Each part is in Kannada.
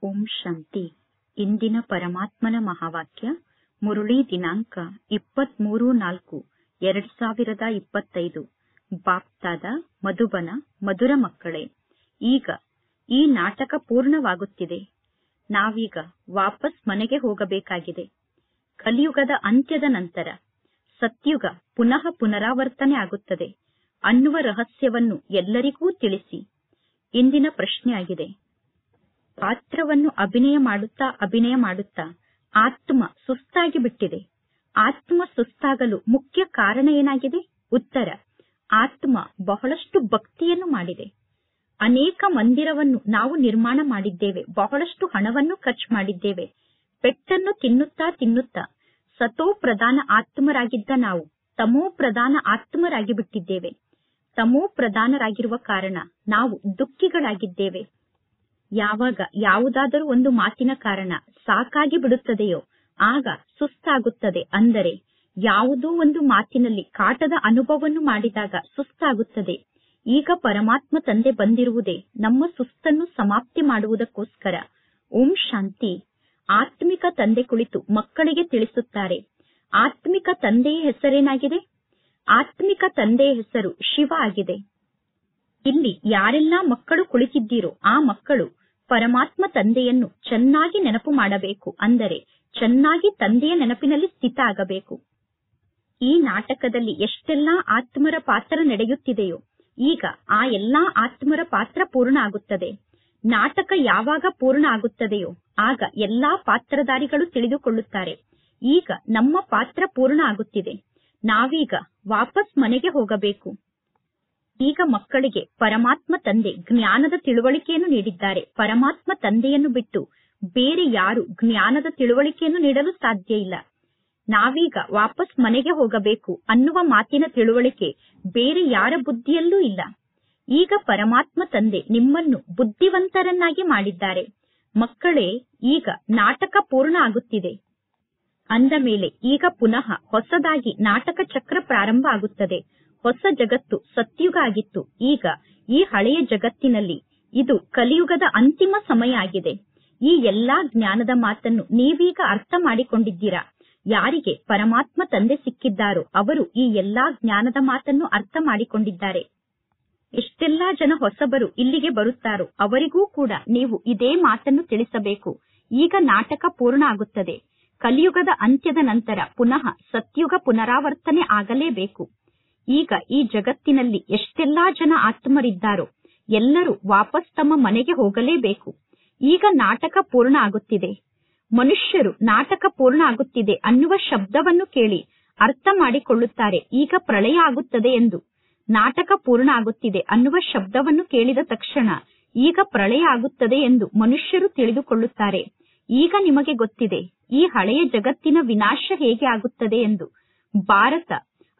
ಓಂ ಶಾಂತಿ. ಇಂದಿನ ಪರಮಾತ್ಮನ ಮಹಾವಾಕ್ಯ ಮುರುಳಿ ದಿನಾಂಕ 23/4/2025. ಬಾಪ್ತಾದ ಮಧುಬನ. ಮಧುರ ಮಕ್ಕಳೇ, ಈಗ ಈ ನಾಟಕ ಪೂರ್ಣವಾಗುತ್ತಿದೆ. ನಾವೀಗ ವಾಪಸ್ ಮನೆಗೆ ಹೋಗಬೇಕಾಗಿದೆ. ಕಲಿಯುಗದ ಅಂತ್ಯದ ನಂತರ ಸತ್ಯುಗ ಪುನಃ ಪುನರಾವರ್ತನೆ ಆಗುತ್ತದೆ ಅನ್ನುವ ರಹಸ್ಯವನ್ನು ಎಲ್ಲರಿಗೂ ತಿಳಿಸಿ. ಇಂದಿನ ಪ್ರಶ್ನೆಯಾಗಿದೆ, ಪಾತ್ರವನ್ನು ಅಭಿನಯ ಮಾಡುತ್ತಾ ಆತ್ಮ ಸುಸ್ತಾಗಿ ಬಿಟ್ಟಿದೆ. ಆತ್ಮ ಸುಸ್ತಾಗಲು ಮುಖ್ಯ ಕಾರಣ ಏನಾಗಿದೆ? ಉತ್ತರ, ಆತ್ಮ ಬಹಳಷ್ಟು ಭಕ್ತಿಯನ್ನು ಮಾಡಿದೆ. ಅನೇಕ ಮಂದಿರವನ್ನು ನಾವು ನಿರ್ಮಾಣ ಮಾಡಿದ್ದೇವೆ. ಬಹಳಷ್ಟು ಹಣವನ್ನು ಖರ್ಚು ಮಾಡಿದ್ದೇವೆ. ಪೆಟ್ಟನ್ನು ತಿನ್ನುತ್ತಾ ಸತೋ ಪ್ರಧಾನ ಆತ್ಮರಾಗಿದ್ದ ನಾವು ತಮೋ ಪ್ರಧಾನ ಆತ್ಮರಾಗಿ ಬಿಟ್ಟಿದ್ದೇವೆ. ತಮೋ ಪ್ರಧಾನರಾಗಿರುವ ಕಾರಣ ನಾವು ದುಃಖಿಗಳಾಗಿದ್ದೇವೆ. ಯಾವಾಗ ಯಾವುದಾದರೂ ಒಂದು ಮಾತಿನ ಕಾರಣ ಸಾಕಾಗಿ ಬಿಡುತ್ತದೆಯೋ ಆಗ ಸುಸ್ತಾಗುತ್ತದೆ. ಅಂದರೆ ಯಾವುದೋ ಒಂದು ಮಾತಿನಲ್ಲಿ ಕಾಟದ ಅನುಭವವನ್ನು ಮಾಡಿದಾಗ ಸುಸ್ತಾಗುತ್ತದೆ. ಈಗ ಪರಮಾತ್ಮ ತಂದೆ ಬಂದಿರುವುದೇ ನಮ್ಮ ಸುಸ್ತನ್ನು ಸಮಾಪ್ತಿ ಮಾಡುವುದಕ್ಕೋಸ್ಕರ. ಓಂ ಶಾಂತಿ. ಆತ್ಮಿಕ ತಂದೆ ಕುಳಿತು ಮಕ್ಕಳಿಗೆ ತಿಳಿಸುತ್ತಾರೆ. ಆತ್ಮಿಕ ತಂದೆಯ ಹೆಸರೇನಾಗಿದೆ? ಆತ್ಮಿಕ ತಂದೆಯ ಹೆಸರು ಶಿವ ಆಗಿದೆ. ಇಲ್ಲಿ ಯಾರೆಲ್ಲಾ ಮಕ್ಕಳು ಕುಳಿತಿದ್ದೀರೋ ಆ ಮಕ್ಕಳು ಪರಮಾತ್ಮ ತಂದೆಯನ್ನು ಚೆನ್ನಾಗಿ ನೆನಪು ಮಾಡಬೇಕು. ಅಂದರೆ ಚೆನ್ನಾಗಿ ತಂದೆಯ ನೆನಪಿನಲ್ಲಿ ಸ್ಥಿತ ಆಗಬೇಕು. ಈ ನಾಟಕದಲ್ಲಿ ಎಷ್ಟೆಲ್ಲಾ ಆತ್ಮರ ಪಾತ್ರ ನಡೆಯುತ್ತಿದೆಯೋ ಈಗ ಆ ಎಲ್ಲಾ ಆತ್ಮರ ಪಾತ್ರ ಪೂರ್ಣ ಆಗುತ್ತದೆ. ನಾಟಕ ಯಾವಾಗ ಪೂರ್ಣ ಆಗುತ್ತದೆಯೋ ಆಗ ಎಲ್ಲಾ ಪಾತ್ರಧಾರಿಗಳು ತಿಳಿದುಕೊಳ್ಳುತ್ತಾರೆ, ಈಗ ನಮ್ಮ ಪಾತ್ರ ಪೂರ್ಣ ಆಗುತ್ತಿದೆ, ನಾವೀಗ ವಾಪಸ್ ಮನೆಗೆ ಹೋಗಬೇಕು. ಈಗ ಮಕ್ಕಳಿಗೆ ಪರಮಾತ್ಮ ತಂದೆ ಜ್ಞಾನದ ತಿಳುವಳಿಕೆಯನ್ನು ನೀಡಿದ್ದಾರೆ. ಪರಮಾತ್ಮ ತಂದೆಯನ್ನು ಬಿಟ್ಟು ಬೇರೆ ಯಾರು ಜ್ಞಾನದ ತಿಳುವಳಿಕೆಯನ್ನು ನೀಡಲು ಸಾಧ್ಯ ಇಲ್ಲ. ನಾವೀಗ ವಾಪಸ್ ಮನೆಗೆ ಹೋಗಬೇಕು ಅನ್ನುವ ಮಾತಿನ ತಿಳುವಳಿಕೆ ಬೇರೆ ಯಾರ ಬುದ್ಧಿಯಲ್ಲೂ ಇಲ್ಲ. ಈಗ ಪರಮಾತ್ಮ ತಂದೆ ನಿಮ್ಮನ್ನು ಬುದ್ಧಿವಂತರನ್ನಾಗಿ ಮಾಡಿದ್ದಾರೆ. ಮಕ್ಕಳೇ, ಈಗ ನಾಟಕ ಪೂರ್ಣ ಆಗುತ್ತಿದೆ ಅಂದ ಮೇಲೆ ಈಗ ಪುನಃ ಹೊಸದಾಗಿ ನಾಟಕ ಚಕ್ರ ಪ್ರಾರಂಭ ಆಗುತ್ತದೆ. ಹೊಸ ಜಗತ್ತು ಸತ್ಯುಗ ಆಗಿತ್ತು. ಈಗ ಈ ಹಳೆಯ ಜಗತ್ತಿನಲ್ಲಿ ಇದು ಕಲಿಯುಗದ ಅಂತಿಮ ಸಮಯ ಆಗಿದೆ. ಈ ಎಲ್ಲಾ ಜ್ಞಾನದ ಮಾತನ್ನು ನೀವೀಗ ಅರ್ಥ ಮಾಡಿಕೊಂಡಿದ್ದೀರಾ. ಯಾರಿಗೆ ಪರಮಾತ್ಮ ತಂದೆ ಸಿಕ್ಕಿದ್ದಾರೋ ಅವರು ಈ ಎಲ್ಲಾ ಜ್ಞಾನದ ಮಾತನ್ನು ಅರ್ಥ ಮಾಡಿಕೊಂಡಿದ್ದಾರೆ. ಎಷ್ಟೆಲ್ಲಾ ಜನ ಹೊಸಬರು ಇಲ್ಲಿಗೆ ಬರುತ್ತಾರೋ ಅವರಿಗೂ ಕೂಡ ನೀವು ಇದೇ ಮಾತನ್ನು ತಿಳಿಸಬೇಕು. ಈಗ ನಾಟಕ ಪೂರ್ಣ ಆಗುತ್ತದೆ. ಕಲಿಯುಗದ ಅಂತ್ಯದ ನಂತರ ಪುನಃ ಸತ್ಯುಗ ಪುನರಾವರ್ತನೆ ಆಗಲೇಬೇಕು. ಈಗ ಈ ಜಗತ್ತಿನಲ್ಲಿ ಎಷ್ಟೆಲ್ಲಾ ಜನ ಆತ್ಮರಿದ್ದಾರೋ ಎಲ್ಲರೂ ವಾಪಸ್ ತಮ್ಮ ಮನೆಗೆ ಹೋಗಲೇಬೇಕು. ಈಗ ನಾಟಕ ಪೂರ್ಣ ಆಗುತ್ತಿದೆ. ಮನುಷ್ಯರು ನಾಟಕ ಪೂರ್ಣ ಆಗುತ್ತಿದೆ ಅನ್ನುವ ಶಬ್ದವನ್ನು ಕೇಳಿ ಅರ್ಥ ಮಾಡಿಕೊಳ್ಳುತ್ತಾರೆ, ಈಗ ಪ್ರಳಯ ಆಗುತ್ತದೆ ಎಂದು. ನಾಟಕ ಪೂರ್ಣ ಆಗುತ್ತಿದೆ ಅನ್ನುವ ಶಬ್ದವನ್ನು ಕೇಳಿದ ತಕ್ಷಣ ಈಗ ಪ್ರಳಯ ಆಗುತ್ತದೆ ಎಂದು ಮನುಷ್ಯರು ತಿಳಿದುಕೊಳ್ಳುತ್ತಾರೆ. ಈಗ ನಿಮಗೆ ಗೊತ್ತಿದೆ ಈ ಹಳೆಯ ಜಗತ್ತಿನ ವಿನಾಶ ಹೇಗೆ ಆಗುತ್ತದೆ ಎಂದು. ಭಾರತ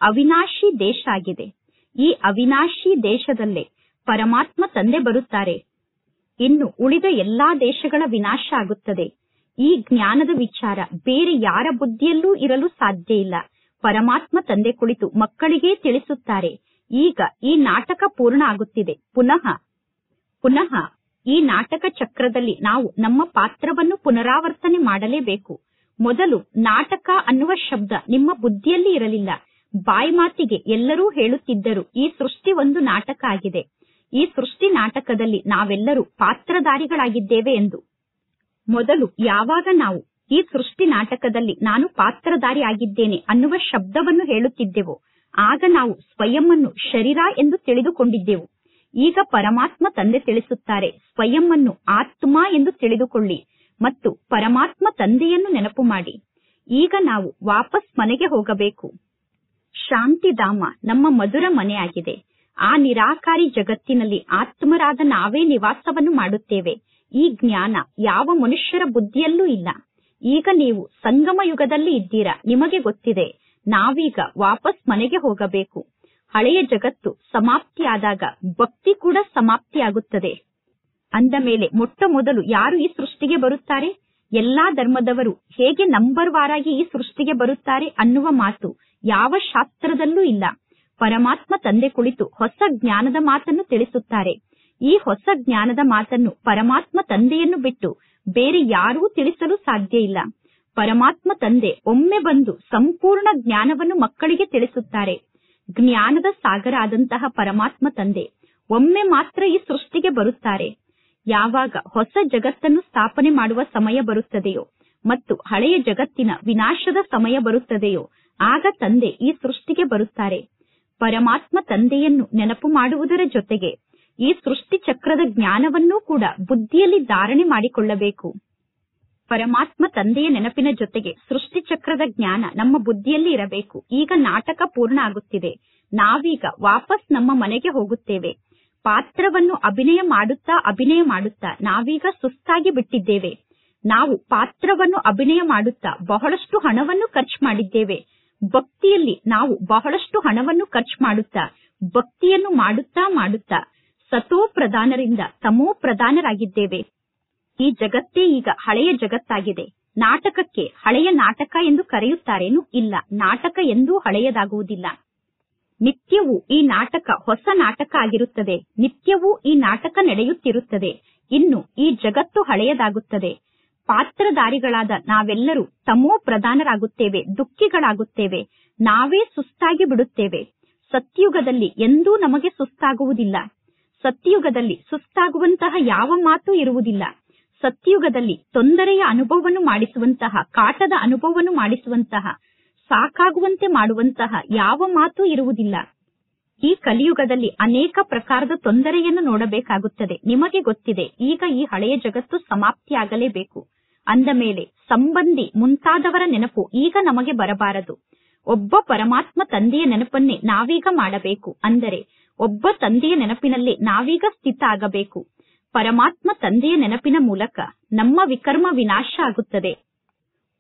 ಅವಿನಾಶಿ ದೇಶ ಆಗಿದೆ. ಈ ಅವಿನಾಶಿ ದೇಶದಲ್ಲೇ ಪರಮಾತ್ಮ ತಂದೆ ಬರುತ್ತಾರೆ. ಇನ್ನು ಉಳಿದ ಎಲ್ಲಾ ದೇಶಗಳ ವಿನಾಶ ಆಗುತ್ತದೆ. ಈ ಜ್ಞಾನದ ವಿಚಾರ ಬೇರೆ ಯಾರ ಬುದ್ಧಿಯಲ್ಲೂ ಇರಲು ಸಾಧ್ಯ ಇಲ್ಲ. ಪರಮಾತ್ಮ ತಂದೆ ಕುಳಿತು ಮಕ್ಕಳಿಗೆ ತಿಳಿಸುತ್ತಾರೆ, ಈಗ ಈ ನಾಟಕ ಪೂರ್ಣ ಆಗುತ್ತಿದೆ. ಪುನಃ ಈ ನಾಟಕ ಚಕ್ರದಲ್ಲಿ ನಾವು ನಮ್ಮ ಪಾತ್ರವನ್ನು ಪುನರಾವರ್ತನೆ ಮಾಡಲೇಬೇಕು. ಮೊದಲು ನಾಟಕ ಅನ್ನುವ ಶಬ್ದ ನಿಮ್ಮ ಬುದ್ಧಿಯಲ್ಲಿ ಇರಲಿಲ್ಲ. ಬಾಯಿ ಮಾತಿಗೆ ಎಲ್ಲರೂ ಹೇಳುತ್ತಿದ್ದರು, ಈ ಸೃಷ್ಟಿ ಒಂದು ನಾಟಕ ಆಗಿದೆ, ಈ ಸೃಷ್ಟಿ ನಾಟಕದಲ್ಲಿ ನಾವೆಲ್ಲರೂ ಪಾತ್ರಧಾರಿಗಳಾಗಿದ್ದೇವೆ ಎಂದು. ಮೊದಲು ಯಾವಾಗ ನಾವು ಈ ಸೃಷ್ಟಿ ನಾಟಕದಲ್ಲಿ ನಾನು ಪಾತ್ರಧಾರಿ ಆಗಿದ್ದೇನೆ ಅನ್ನುವ ಶಬ್ದವನ್ನು ಹೇಳುತ್ತಿದ್ದೆವೋ ಆಗ ನಾವು ಸ್ವಯಂವನ್ನು ಶರೀರ ಎಂದು ತಿಳಿದುಕೊಂಡಿದ್ದೆವು. ಈಗ ಪರಮಾತ್ಮ ತಂದೆ ತಿಳಿಸುತ್ತಾರೆ, ಸ್ವಯಂವನ್ನು ಆತ್ಮ ಎಂದು ತಿಳಿದುಕೊಳ್ಳಿ ಮತ್ತು ಪರಮಾತ್ಮ ತಂದೆಯನ್ನು ನೆನಪು ಮಾಡಿ. ಈಗ ನಾವು ವಾಪಸ್ ಮನೆಗೆ ಹೋಗಬೇಕು. ಶಾಂತಿಧಾಮ ನಮ್ಮ ಮಧುರ ಮನೆಯಾಗಿದೆ. ಆ ನಿರಾಕಾರಿ ಜಗತ್ತಿನಲ್ಲಿ ಆತ್ಮರಾದ ನಾವೇ ನಿವಾಸವನ್ನು ಮಾಡುತ್ತೇವೆ. ಈ ಜ್ಞಾನ ಯಾವ ಮನುಷ್ಯರ ಬುದ್ಧಿಯಲ್ಲೂ ಇಲ್ಲ. ಈಗ ನೀವು ಸಂಗಮ ಯುಗದಲ್ಲಿ ಇದ್ದೀರಾ. ನಿಮಗೆ ಗೊತ್ತಿದೆ ನಾವೀಗ ವಾಪಸ್ ಮನೆಗೆ ಹೋಗಬೇಕು. ಹಳೆಯ ಜಗತ್ತು ಸಮಾಪ್ತಿಯಾದಾಗ ಭಕ್ತಿ ಕೂಡ ಸಮಾಪ್ತಿಯಾಗುತ್ತದೆ. ಅಂದ ಮೇಲೆ ಮೊಟ್ಟ ಮೊದಲು ಯಾರು ಈ ಸೃಷ್ಟಿಗೆ ಬರುತ್ತಾರೆ? ಎಲ್ಲಾ ಧರ್ಮದವರು ಹೇಗೆ ನಂಬರ್ ವಾರಾಗಿ ಈ ಸೃಷ್ಟಿಗೆ ಬರುತ್ತಾರೆ ಅನ್ನುವ ಮಾತು ಯಾವ ಶಾಸ್ತ್ರದಲ್ಲೂ ಇಲ್ಲ. ಪರಮಾತ್ಮ ತಂದೆ ಕುಳಿತು ಹೊಸ ಜ್ಞಾನದ ಮಾತನ್ನು ತಿಳಿಸುತ್ತಾರೆ. ಈ ಹೊಸ ಜ್ಞಾನದ ಮಾತನ್ನು ಪರಮಾತ್ಮ ತಂದೆಯನ್ನು ಬಿಟ್ಟು ಬೇರೆ ಯಾರೂ ತಿಳಿಸಲು ಸಾಧ್ಯ ಇಲ್ಲ. ಪರಮಾತ್ಮ ತಂದೆ ಒಮ್ಮೆ ಬಂದು ಸಂಪೂರ್ಣ ಜ್ಞಾನವನ್ನು ಮಕ್ಕಳಿಗೆ ತಿಳಿಸುತ್ತಾರೆ. ಜ್ಞಾನದ ಸಾಗರ ಆದಂತಹ ಪರಮಾತ್ಮ ತಂದೆ ಒಮ್ಮೆ ಮಾತ್ರ ಈ ಸೃಷ್ಟಿಗೆ ಬರುತ್ತಾರೆ. ಯಾವಾಗ ಹೊಸ ಜಗತ್ತನ್ನು ಸ್ಥಾಪನೆ ಮಾಡುವ ಸಮಯ ಬರುತ್ತದೆಯೋ ಮತ್ತು ಹಳೆಯ ಜಗತ್ತಿನ ವಿನಾಶದ ಸಮಯ ಬರುತ್ತದೆಯೋ ಆಗ ತಂದೆ ಈ ಸೃಷ್ಟಿಗೆ ಬರುತ್ತಾರೆ. ಪರಮಾತ್ಮ ತಂದೆಯನ್ನು ನೆನಪು ಮಾಡುವುದರ ಜೊತೆಗೆ ಈ ಸೃಷ್ಟಿ ಚಕ್ರದ ಜ್ಞಾನವನ್ನೂ ಕೂಡ ಬುದ್ಧಿಯಲ್ಲಿ ಧಾರಣೆ ಮಾಡಿಕೊಳ್ಳಬೇಕು. ಪರಮಾತ್ಮ ತಂದೆಯ ನೆನಪಿನ ಜೊತೆಗೆ ಸೃಷ್ಟಿ ಚಕ್ರದ ಜ್ಞಾನ ನಮ್ಮ ಬುದ್ಧಿಯಲ್ಲಿ ಇರಬೇಕು. ಈಗ ನಾಟಕ ಪೂರ್ಣ ಆಗುತ್ತಿದೆ. ನಾವೀಗ ವಾಪಸ್ ನಮ್ಮ ಮನೆಗೆ ಹೋಗುತ್ತೇವೆ. ಪಾತ್ರವನ್ನು ಅಭಿನಯ ಮಾಡುತ್ತಾ ನಾವೀಗ ಸುಸ್ತಾಗಿ ಬಿಟ್ಟಿದ್ದೇವೆ. ನಾವು ಪಾತ್ರವನ್ನು ಅಭಿನಯ ಮಾಡುತ್ತಾ ಬಹಳಷ್ಟು ಹಣವನ್ನು ಖರ್ಚು ಮಾಡಿದ್ದೇವೆ. ಭಕ್ತಿಯಲ್ಲಿ ನಾವು ಬಹಳಷ್ಟು ಹಣವನ್ನು ಖರ್ಚು ಮಾಡುತ್ತಾ ಭಕ್ತಿಯನ್ನು ಮಾಡುತ್ತಾ ಸತೋ ಪ್ರಧಾನರಿಂದ ತಮೋ ಪ್ರಧಾನರಾಗಿದ್ದೇವೆ. ಈ ಜಗತ್ತೇ ಈಗ ಹಳೆಯ ಜಗತ್ತಾಗಿದೆ. ನಾಟಕಕ್ಕೆ ಹಳೆಯ ನಾಟಕ ಎಂದು ಕರೆಯುತ್ತಾರೇನು? ಇಲ್ಲ, ನಾಟಕ ಎಂದೂ ಹಳೆಯದಾಗುವುದಿಲ್ಲ. ನಿತ್ಯವೂ ಈ ನಾಟಕ ಹೊಸ ನಾಟಕ ಆಗಿರುತ್ತದೆ. ನಿತ್ಯವೂ ಈ ನಾಟಕ ನಡೆಯುತ್ತಿರುತ್ತದೆ. ಇನ್ನು ಈ ಜಗತ್ತು ಹಳೆಯದಾಗುತ್ತದೆ. ಪಾತ್ರಧಾರಿಗಳಾದ ನಾವೆಲ್ಲರೂ ತಮೋ ಪ್ರಧಾನರಾಗುತ್ತೇವೆ, ದುಃಖಿಗಳಾಗುತ್ತೇವೆ, ನಾವೇ ಸುಸ್ತಾಗಿ ಬಿಡುತ್ತೇವೆ. ಸತ್ಯುಗದಲ್ಲಿ ಎಂದೂ ನಮಗೆ ಸುಸ್ತಾಗುವುದಿಲ್ಲ. ಸತ್ಯುಗದಲ್ಲಿ ಸುಸ್ತಾಗುವಂತಹ ಯಾವ ಮಾತು ಇರುವುದಿಲ್ಲ. ಸತ್ಯುಗದಲ್ಲಿ ತೊಂದರೆಯ ಅನುಭವವನ್ನು ಮಾಡಿಸುವಂತಹ, ಕಾಟದ ಅನುಭವವನ್ನು ಮಾಡಿಸುವಂತಹ, ಸಾಕಾಗುವಂತೆ ಮಾಡುವಂತಹ ಯಾವ ಮಾತು ಇರುವುದಿಲ್ಲ. ಈ ಕಲಿಯುಗದಲ್ಲಿ ಅನೇಕ ಪ್ರಕಾರದ ತೊಂದರೆಯನ್ನು ನೋಡಬೇಕಾಗುತ್ತದೆ. ನಿಮಗೆ ಗೊತ್ತಿದೆ, ಈಗ ಈ ಹಳೆಯ ಜಗತ್ತು ಸಮಾಪ್ತಿಯಾಗಲೇಬೇಕು. ಅಂದ ಮೇಲೆ ಸಂಬಂಧಿ ಮುಂತಾದವರ ನೆನಪು ಈಗ ನಮಗೆ ಬರಬಾರದು. ಒಬ್ಬ ಪರಮಾತ್ಮ ತಂದೆಯ ನೆನಪನ್ನೇ ನಾವೀಗ ಮಾಡಬೇಕು. ಅಂದರೆ ಒಬ್ಬ ತಂದೆಯ ನೆನಪಿನಲ್ಲೇ ನಾವೀಗ ಸ್ಥಿತ ಆಗಬೇಕು. ಪರಮಾತ್ಮ ತಂದೆಯ ನೆನಪಿನ ಮೂಲಕ ನಮ್ಮ ವಿಕರ್ಮ ವಿನಾಶ ಆಗುತ್ತದೆ.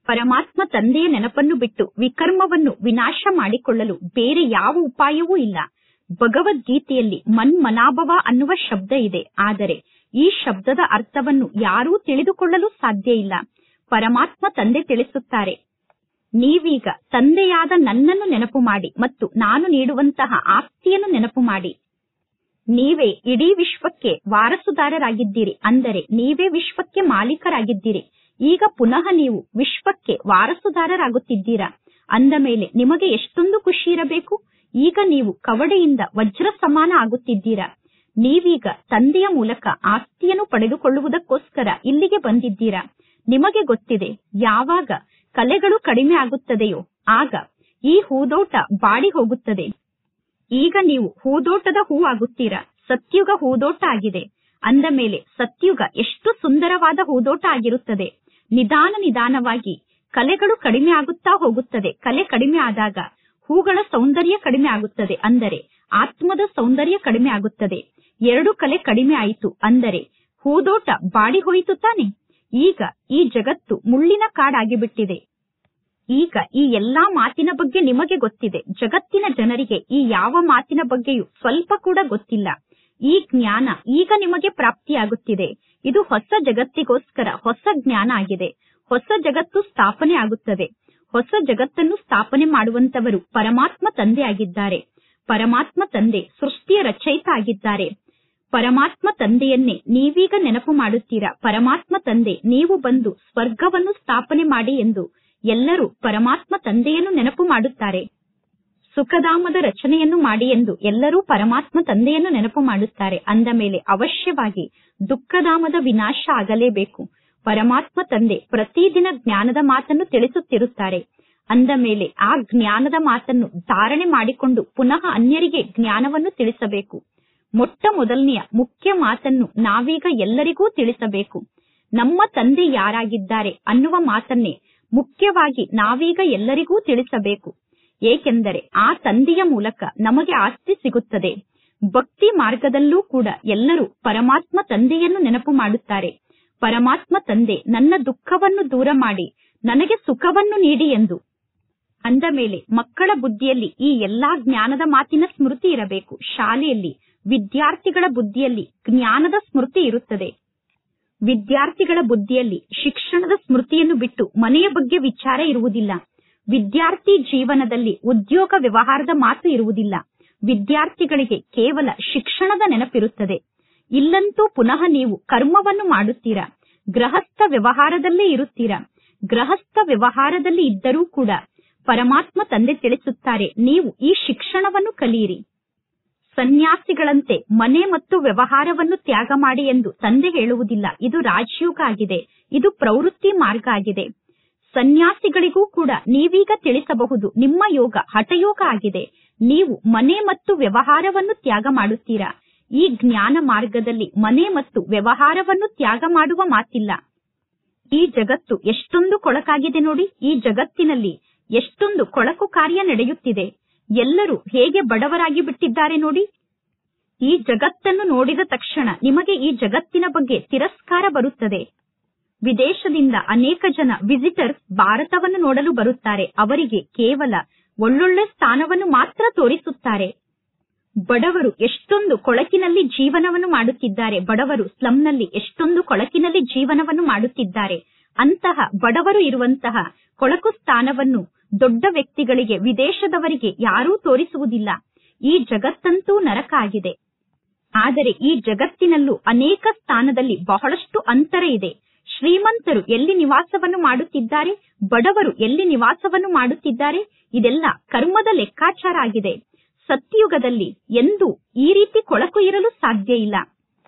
ಪರಮಾತ್ಮ ತಂದೆಯ ನೆನಪನ್ನು ಬಿಟ್ಟು ವಿಕರ್ಮವನ್ನು ವಿನಾಶ ಮಾಡಿಕೊಳ್ಳಲು ಬೇರೆ ಯಾವ ಉಪಾಯವೂ ಇಲ್ಲ. ಭಗವದ್ಗೀತೆಯಲ್ಲಿ ಮನ್ಮನಾಭವ ಅನ್ನುವ ಶಬ್ದ ಇದೆ. ಆದರೆ ಈ ಶಬ್ದದ ಅರ್ಥವನ್ನು ಯಾರೂ ತಿಳಿದುಕೊಳ್ಳಲು ಸಾಧ್ಯ ಇಲ್ಲ. ಪರಮಾತ್ಮ ತಂದೆ ತಿಳಿಸುತ್ತಾರೆ, ನೀವೀಗ ತಂದೆಯಾದ ನನ್ನನ್ನು ನೆನಪು ಮಾಡಿ ಮತ್ತು ನಾನು ನೀಡುವಂತಹ ಆಸ್ತಿಯನ್ನು ನೆನಪು ಮಾಡಿ. ನೀವೇ ಇಡೀ ವಿಶ್ವಕ್ಕೆ ವಾರಸುದಾರರಾಗಿದ್ದೀರಿ. ಅಂದರೆ ನೀವೇ ವಿಶ್ವಕ್ಕೆ ಮಾಲೀಕರಾಗಿದ್ದೀರಿ. ಈಗ ಪುನಃ ನೀವು ವಿಶ್ವಕ್ಕೆ ವಾರಸುದಾರರಾಗುತ್ತಿದ್ದೀರಾ. ಅಂದ ಮೇಲೆ ನಿಮಗೆ ಎಷ್ಟೊಂದು ಖುಷಿ ಇರಬೇಕು. ಈಗ ನೀವು ಕವಡೆಯಿಂದ ವಜ್ರ ಸಮಾನ ಆಗುತ್ತಿದ್ದೀರಾ. ನೀವೀಗ ತಂದೆಯ ಮೂಲಕ ಆಸ್ತಿಯನ್ನು ಪಡೆದುಕೊಳ್ಳುವುದಕ್ಕೋಸ್ಕರ ಇಲ್ಲಿಗೆ ಬಂದಿದ್ದೀರಾ. ನಿಮಗೆ ಗೊತ್ತಿದೆ, ಯಾವಾಗ ಕಲೆಗಳು ಕಡಿಮೆ ಆಗುತ್ತದೆಯೋ ಆಗ ಈ ಹೂದೋಟ ಬಾಡಿ ಹೋಗುತ್ತದೆ. ಈಗ ನೀವು ಹೂದೋಟದ ಹೂ ಆಗುತ್ತೀರಾ. ಸತ್ಯುಗ ಹೂದೋಟ ಆಗಿದೆ. ಅಂದ ಮೇಲೆ ಸತ್ಯುಗ ಎಷ್ಟು ಸುಂದರವಾದ ಹೂದೋಟ ಆಗಿರುತ್ತದೆ. ನಿಧಾನವಾಗಿ ಕಲೆಗಳು ಕಡಿಮೆ ಆಗುತ್ತಾ ಹೋಗುತ್ತದೆ. ಕಲೆ ಕಡಿಮೆ ಆದಾಗ ಹೂಗಳ ಸೌಂದರ್ಯ ಕಡಿಮೆ ಆಗುತ್ತದೆ. ಅಂದರೆ ಆತ್ಮದ ಸೌಂದರ್ಯ ಕಡಿಮೆ ಆಗುತ್ತದೆ. 2 ಕಲೆ ಕಡಿಮೆ ಆಯಿತು ಅಂದರೆ ಹೂದೋಟ ಬಾಡಿ ಹೋಯಿತು ತಾನೆ. ಈಗ ಈ ಜಗತ್ತು ಮುಳ್ಳಿನ ಕಾಡಾಗಿಬಿಟ್ಟಿದೆ. ಈಗ ಈ ಎಲ್ಲಾ ಮಾತಿನ ಬಗ್ಗೆ ನಿಮಗೆ ಗೊತ್ತಿದೆ. ಜಗತ್ತಿನ ಜನರಿಗೆ ಈ ಯಾವ ಮಾತಿನ ಬಗ್ಗೆಯೂ ಸ್ವಲ್ಪ ಕೂಡ ಗೊತ್ತಿಲ್ಲ. ಈ ಜ್ಞಾನ ಈಗ ನಿಮಗೆ ಪ್ರಾಪ್ತಿಯಾಗುತ್ತಿದೆ. ಇದು ಹೊಸ ಜಗತ್ತಿಗೋಸ್ಕರ ಹೊಸ ಜ್ಞಾನ ಆಗಿದೆ. ಹೊಸ ಜಗತ್ತು ಸ್ಥಾಪನೆ ಆಗುತ್ತದೆ. ಹೊಸ ಜಗತ್ತನ್ನು ಸ್ಥಾಪನೆ ಮಾಡುವಂತವರು ಪರಮಾತ್ಮ ತಂದೆ ಆಗಿದ್ದಾರೆ. ಪರಮಾತ್ಮ ತಂದೆ ಸೃಷ್ಟಿಯ ರಚಯಿತ ಆಗಿದ್ದಾರೆ. ಪರಮಾತ್ಮ ತಂದೆಯನ್ನೇ ನೀವೀಗ ನೆನಪು ಮಾಡುತ್ತೀರಾ. ಪರಮಾತ್ಮ ತಂದೆ, ನೀವು ಬಂದು ಸ್ವರ್ಗವನ್ನು ಸ್ಥಾಪನೆ ಮಾಡಿ ಎಂದು ಎಲ್ಲರೂ ಪರಮಾತ್ಮ ತಂದೆಯನ್ನು ನೆನಪು ಮಾಡುತ್ತಾರೆ. ಸುಖಧಾಮದ ರಚನೆಯನ್ನು ಮಾಡಿ ಎಂದು ಎಲ್ಲರೂ ಪರಮಾತ್ಮ ತಂದೆಯನ್ನು ನೆನಪು ಮಾಡುತ್ತಾರೆ. ಅಂದ ಮೇಲೆ ಅವಶ್ಯವಾಗಿ ದುಃಖಧಾಮದ ವಿನಾಶ ಆಗಲೇಬೇಕು. ಪರಮಾತ್ಮ ತಂದೆ ಪ್ರತಿದಿನ ಜ್ಞಾನದ ಮಾತನ್ನು ತಿಳಿಸುತ್ತಿರುತ್ತಾರೆ. ಅಂದ ಮೇಲೆ ಆ ಜ್ಞಾನದ ಮಾತನ್ನು ಧಾರಣೆ ಮಾಡಿಕೊಂಡು ಪುನಃ ಅನ್ಯರಿಗೆ ಜ್ಞಾನವನ್ನು ತಿಳಿಸಬೇಕು. ಮೊಟ್ಟ ಮೊದಲನೆಯ ಮುಖ್ಯ ಮಾತನ್ನು ನಾವೀಗ ಎಲ್ಲರಿಗೂ ತಿಳಿಸಬೇಕು. ನಮ್ಮ ತಂದೆ ಯಾರಾಗಿದ್ದಾರೆ ಅನ್ನುವ ಮಾತನ್ನೇ ಮುಖ್ಯವಾಗಿ ನಾವೀಗ ಎಲ್ಲರಿಗೂ ತಿಳಿಸಬೇಕು. ಏಕೆಂದರೆ ಆ ತಂದೆಯ ಮೂಲಕ ನಮಗೆ ಆಸ್ತಿ ಸಿಗುತ್ತದೆ. ಭಕ್ತಿ ಮಾರ್ಗದಲ್ಲೂ ಕೂಡ ಎಲ್ಲರೂ ಪರಮಾತ್ಮ ತಂದೆಯನ್ನು ನೆನಪು ಮಾಡುತ್ತಾರೆ. ಪರಮಾತ್ಮ ತಂದೆ, ನನ್ನ ದುಃಖವನ್ನು ದೂರ ಮಾಡಿ ನನಗೆ ಸುಖವನ್ನು ನೀಡಿ ಎಂದು. ಅಂದ ಮೇಲೆ ಮಕ್ಕಳ ಬುದ್ಧಿಯಲ್ಲಿ ಈ ಎಲ್ಲಾ ಜ್ಞಾನದ ಮಾತಿನ ಸ್ಮೃತಿ ಇರಬೇಕು. ಶಾಲೆಯಲ್ಲಿ ವಿದ್ಯಾರ್ಥಿಗಳ ಬುದ್ಧಿಯಲ್ಲಿ ಜ್ಞಾನದ ಸ್ಮೃತಿ ಇರುತ್ತದೆ. ವಿದ್ಯಾರ್ಥಿಗಳ ಬುದ್ಧಿಯಲ್ಲಿ ಶಿಕ್ಷಣದ ಸ್ಮೃತಿಯನ್ನು ಬಿಟ್ಟು ಮನೆಯ ಬಗ್ಗೆ ವಿಚಾರ ಇರುವುದಿಲ್ಲ. ವಿದ್ಯಾರ್ಥಿ ಜೀವನದಲ್ಲಿ ಉದ್ಯೋಗ ವ್ಯವಹಾರದ ಮಾತು ಇರುವುದಿಲ್ಲ. ವಿದ್ಯಾರ್ಥಿಗಳಿಗೆ ಕೇವಲ ಶಿಕ್ಷಣದ ನೆನಪಿರುತ್ತದೆ. ಇಲ್ಲಂತೂ ಪುನಃ ನೀವು ಕರ್ಮವನ್ನು ಮಾಡುತ್ತೀರಾ, ಗೃಹಸ್ಥ ವ್ಯವಹಾರದಲ್ಲೇ ಇರುತ್ತೀರಾ. ಗೃಹಸ್ಥ ವ್ಯವಹಾರದಲ್ಲಿ ಇದ್ದರೂ ಕೂಡ ಪರಮಾತ್ಮ ತಂದೆ ತಿಳಿಸುತ್ತಾರೆ, ನೀವು ಈ ಶಿಕ್ಷಣವನ್ನು ಕಲಿಯಿರಿ. ಸನ್ಯಾಸಿಗಳಂತೆ ಮನೆ ಮತ್ತು ವ್ಯವಹಾರವನ್ನು ತ್ಯಾಗ ಮಾಡಿ ಎಂದು ತಂದೆ ಹೇಳುವುದಿಲ್ಲ. ಇದು ರಾಜಯೋಗ ಆಗಿದೆ, ಇದು ಪ್ರವೃತ್ತಿ ಮಾರ್ಗ ಆಗಿದೆ. ಸನ್ಯಾಸಿಗಳಿಗೂ ಕೂಡ ನೀವೀಗ ತಿಳಿಸಬಹುದು, ನಿಮ್ಮ ಯೋಗ ಹಠಯೋಗ ಆಗಿದೆ. ನೀವು ಮನೆ ಮತ್ತು ವ್ಯವಹಾರವನ್ನು ತ್ಯಾಗ ಮಾಡುತ್ತೀರಾ. ಈ ಜ್ಞಾನ ಮಾರ್ಗದಲ್ಲಿ ಮನೆ ಮತ್ತು ವ್ಯವಹಾರವನ್ನು ತ್ಯಾಗ ಮಾಡುವ ಮಾತಿಲ್ಲ. ಈ ಜಗತ್ತು ಎಷ್ಟೊಂದು ಕೊಳಕಾಗಿದೆ ನೋಡಿ. ಈ ಜಗತ್ತಿನಲ್ಲಿ ಎಷ್ಟೊಂದು ಕೊಳಕು ಕಾರ್ಯ ನಡೆಯುತ್ತಿದೆ. ಎಲ್ಲರೂ ಹೇಗೆ ಬಡವರಾಗಿ ಬಿಟ್ಟಿದ್ದಾರೆ ನೋಡಿ. ಈ ಜಗತ್ತನ್ನು ನೋಡಿದ ತಕ್ಷಣ ನಿಮಗೆ ಈ ಜಗತ್ತಿನ ಬಗ್ಗೆ ತಿರಸ್ಕಾರ ಬರುತ್ತದೆ. ವಿದೇಶದಿಂದ ಅನೇಕ ಜನ ವಿಸಿಟರ್ಸ್ ಭಾರತವನ್ನು ನೋಡಲು ಬರುತ್ತಾರೆ. ಅವರಿಗೆ ಕೇವಲ ಒಳ್ಳೊಳ್ಳೆ ಸ್ಥಾನವನ್ನು ಮಾತ್ರ ತೋರಿಸುತ್ತಾರೆ. ಬಡವರು ಎಷ್ಟೊಂದು ಕೊಳಕಿನಲ್ಲಿ ಜೀವನವನ್ನು ಮಾಡುತ್ತಿದ್ದಾರೆ. ಬಡವರು ಸ್ಲಂನಲ್ಲಿ ಎಷ್ಟೊಂದು ಕೊಳಕಿನಲ್ಲಿ ಜೀವನವನ್ನು ಮಾಡುತ್ತಿದ್ದಾರೆ. ಅಂತಹ ಬಡವರು ಇರುವಂತಹ ಕೊಳಕು ಸ್ಥಾನವನ್ನು ದೊಡ್ಡ ವ್ಯಕ್ತಿಗಳಿಗೆ, ವಿದೇಶದವರಿಗೆ ಯಾರೂ ತೋರಿಸುವುದಿಲ್ಲ. ಈ ಜಗತ್ತಂತೂ ನರಕ ಆಗಿದೆ. ಆದರೆ ಈ ಜಗತ್ತಿನಲ್ಲೂ ಅನೇಕ ಸ್ಥಾನದಲ್ಲಿ ಬಹಳಷ್ಟು ಅಂತರ ಇದೆ. ಶ್ರೀಮಂತರು ಎಲ್ಲಿ ನಿವಾಸವನ್ನು ಮಾಡುತ್ತಿದ್ದಾರೆ, ಬಡವರು ಎಲ್ಲಿ ನಿವಾಸವನ್ನು ಮಾಡುತ್ತಿದ್ದಾರೆ, ಇದೆಲ್ಲ ಕರ್ಮದ ಲೆಕ್ಕಾಚಾರ ಆಗಿದೆ. ಸತ್ಯಯುಗದಲ್ಲಿ ಎಂದೂ ಈ ರೀತಿ ಕೊಳಕು ಇರಲು ಸಾಧ್ಯ ಇಲ್ಲ.